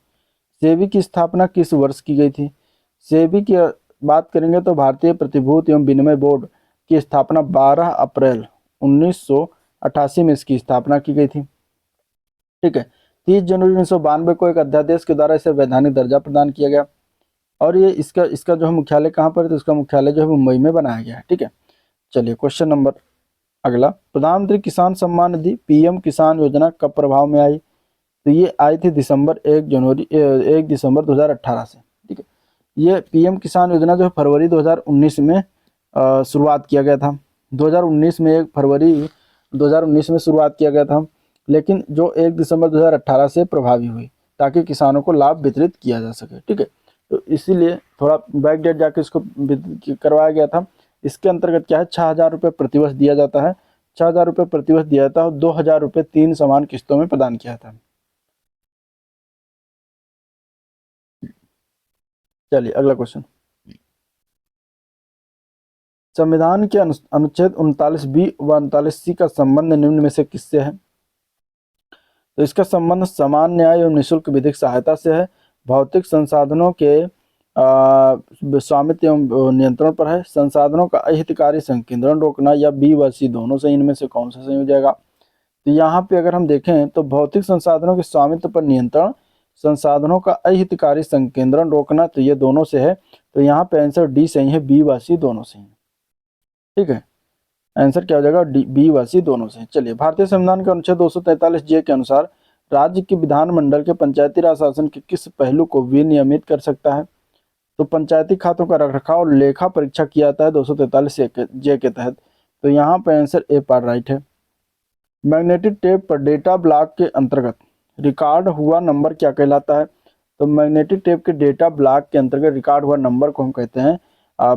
सेबी की स्थापना किस वर्ष की गई थी? सेबी की बात करेंगे तो भारतीय प्रतिभूति एवं विनिमय बोर्ड की स्थापना 12 अप्रैल 1988 में इसकी स्थापना की गई थी, ठीक है। 30 जनवरी 1992 को एक अध्यादेश के द्वारा इसे वैधानिक दर्जा प्रदान किया गया, और ये इसका जो है मुख्यालय कहाँ पर है? तो इसका मुख्यालय जो है मुंबई में बनाया गया है, ठीक है। चलिए क्वेश्चन नंबर अगला, प्रधानमंत्री किसान सम्मान निधि PM किसान योजना कब प्रभाव में आई? तो ये आई थी 1 दिसंबर 2018 से, ठीक है। ये PM किसान योजना जो है फरवरी 2019 में शुरुआत किया गया था। 2019 में 1 फरवरी 2019 में शुरुआत किया गया था, लेकिन जो 1 दिसंबर 2018 से प्रभावी हुई, ताकि किसानों को लाभ वितरित किया जा सके, ठीक है। तो इसीलिए थोड़ा बैक डेट जाके इसको करवाया गया था। इसके अंतर्गत क्या है? 6,000 रुपये प्रतिवर्ष दिया जाता है। 6,000 रुपये प्रतिवर्ष दिया जाता है और 2,000 रुपये 3 समान किस्तों में प्रदान किया था। चलिए अगला क्वेश्चन, संविधान के अनुच्छेद 39B व 39C का संबंध निम्न में से किससे है? तो इसका संबंध समान न्याय एवं निःशुल्क विधिक सहायता से है, भौतिक संसाधनों के स्वामित्व एवं नियंत्रण पर है, संसाधनों का अहितकारी संकेंद्रण रोकना, या B व C दोनों से इनमें से कौन सा सही हो जाएगा? तो यहाँ पे अगर हम देखें तो भौतिक संसाधनों के स्वामित्व पर नियंत्रण, संसाधनों का अहितकारी संकेंद्रण रोकना, तो ये दोनों से है। तो यहाँ पे आंसर डी सही है, B व C दोनों से है, ठीक है। आंसर क्या हो जाएगा? डी, B व C दोनों से। चलिए, भारतीय संविधान के अनुच्छेद 243J के अनुसार राज्य के विधानमंडल के पंचायती राज शासन के किस पहलू को विनियमित कर सकता है? तो पंचायती खातों का रखरखाव और लेखा परीक्षा किया जाता है 243J के तहत। तो यहाँ पर आंसर ए पार्ट राइट है। मैग्नेटिक टेप पर डेटा ब्लॉक के अंतर्गत रिकॉर्ड हुआ नंबर क्या कहलाता है? तो मैग्नेटिक टेप के डेटा ब्लॉक के अंतर्गत रिकॉर्ड हुआ नंबर को हम कहते हैं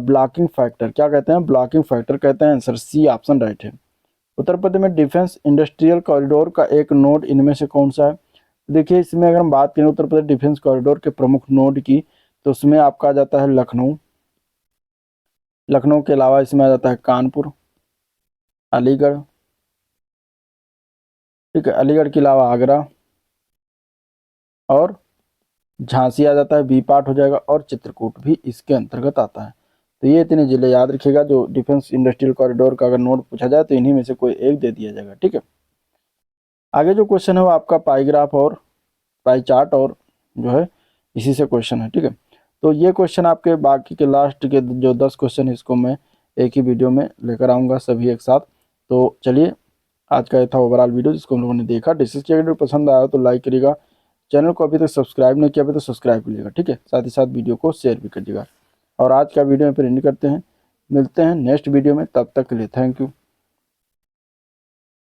ब्लॉकिंग फैक्टर। क्या कहते हैं? ब्लॉकिंग फैक्टर कहते हैं। आंसर सी ऑप्शन राइट है। उत्तर प्रदेश में डिफेंस इंडस्ट्रियल कॉरिडोर का एक नोड इनमें से कौन सा है? देखिए, इसमें अगर हम बात करें उत्तर प्रदेश डिफेंस कॉरिडोर के प्रमुख नोड की, तो उसमें आपका आ जाता है लखनऊ। लखनऊ के अलावा इसमें आ जाता है कानपुर, अलीगढ़, ठीक है। अलीगढ़ के अलावा आगरा और झांसी आ जाता है, बी पार्ट हो जाएगा, और चित्रकूट भी इसके अंतर्गत आता है। तो ये इतने जिले याद रखिएगा, जो डिफेंस इंडस्ट्रियल कॉरिडोर का अगर नोट पूछा जाए तो इन्हीं में से कोई एक दे दिया जाएगा, ठीक है। आगे जो क्वेश्चन है वो आपका पाई ग्राफ और पाई चार्ट और जो है इसी से क्वेश्चन है, ठीक है। तो ये क्वेश्चन आपके बाकी के लास्ट के जो 10 क्वेश्चन है इसको मैं एक ही वीडियो में लेकर आऊँगा सभी एक साथ। तो चलिए, आज का ये था ओवरऑल वीडियो जिसको हम लोगों ने देखा, डिस्कस किया। वीडियो पसंद आया तो लाइक करिएगा, चैनल को अभी तक सब्सक्राइब नहीं किया अभी तो सब्सक्राइब करिएगा, ठीक है। साथ ही साथ वीडियो को शेयर भी करिएगा। और आज का वीडियो में फिर एंड करते हैं, मिलते हैं नेक्स्ट वीडियो में, तब तक के लिए थैंक यू।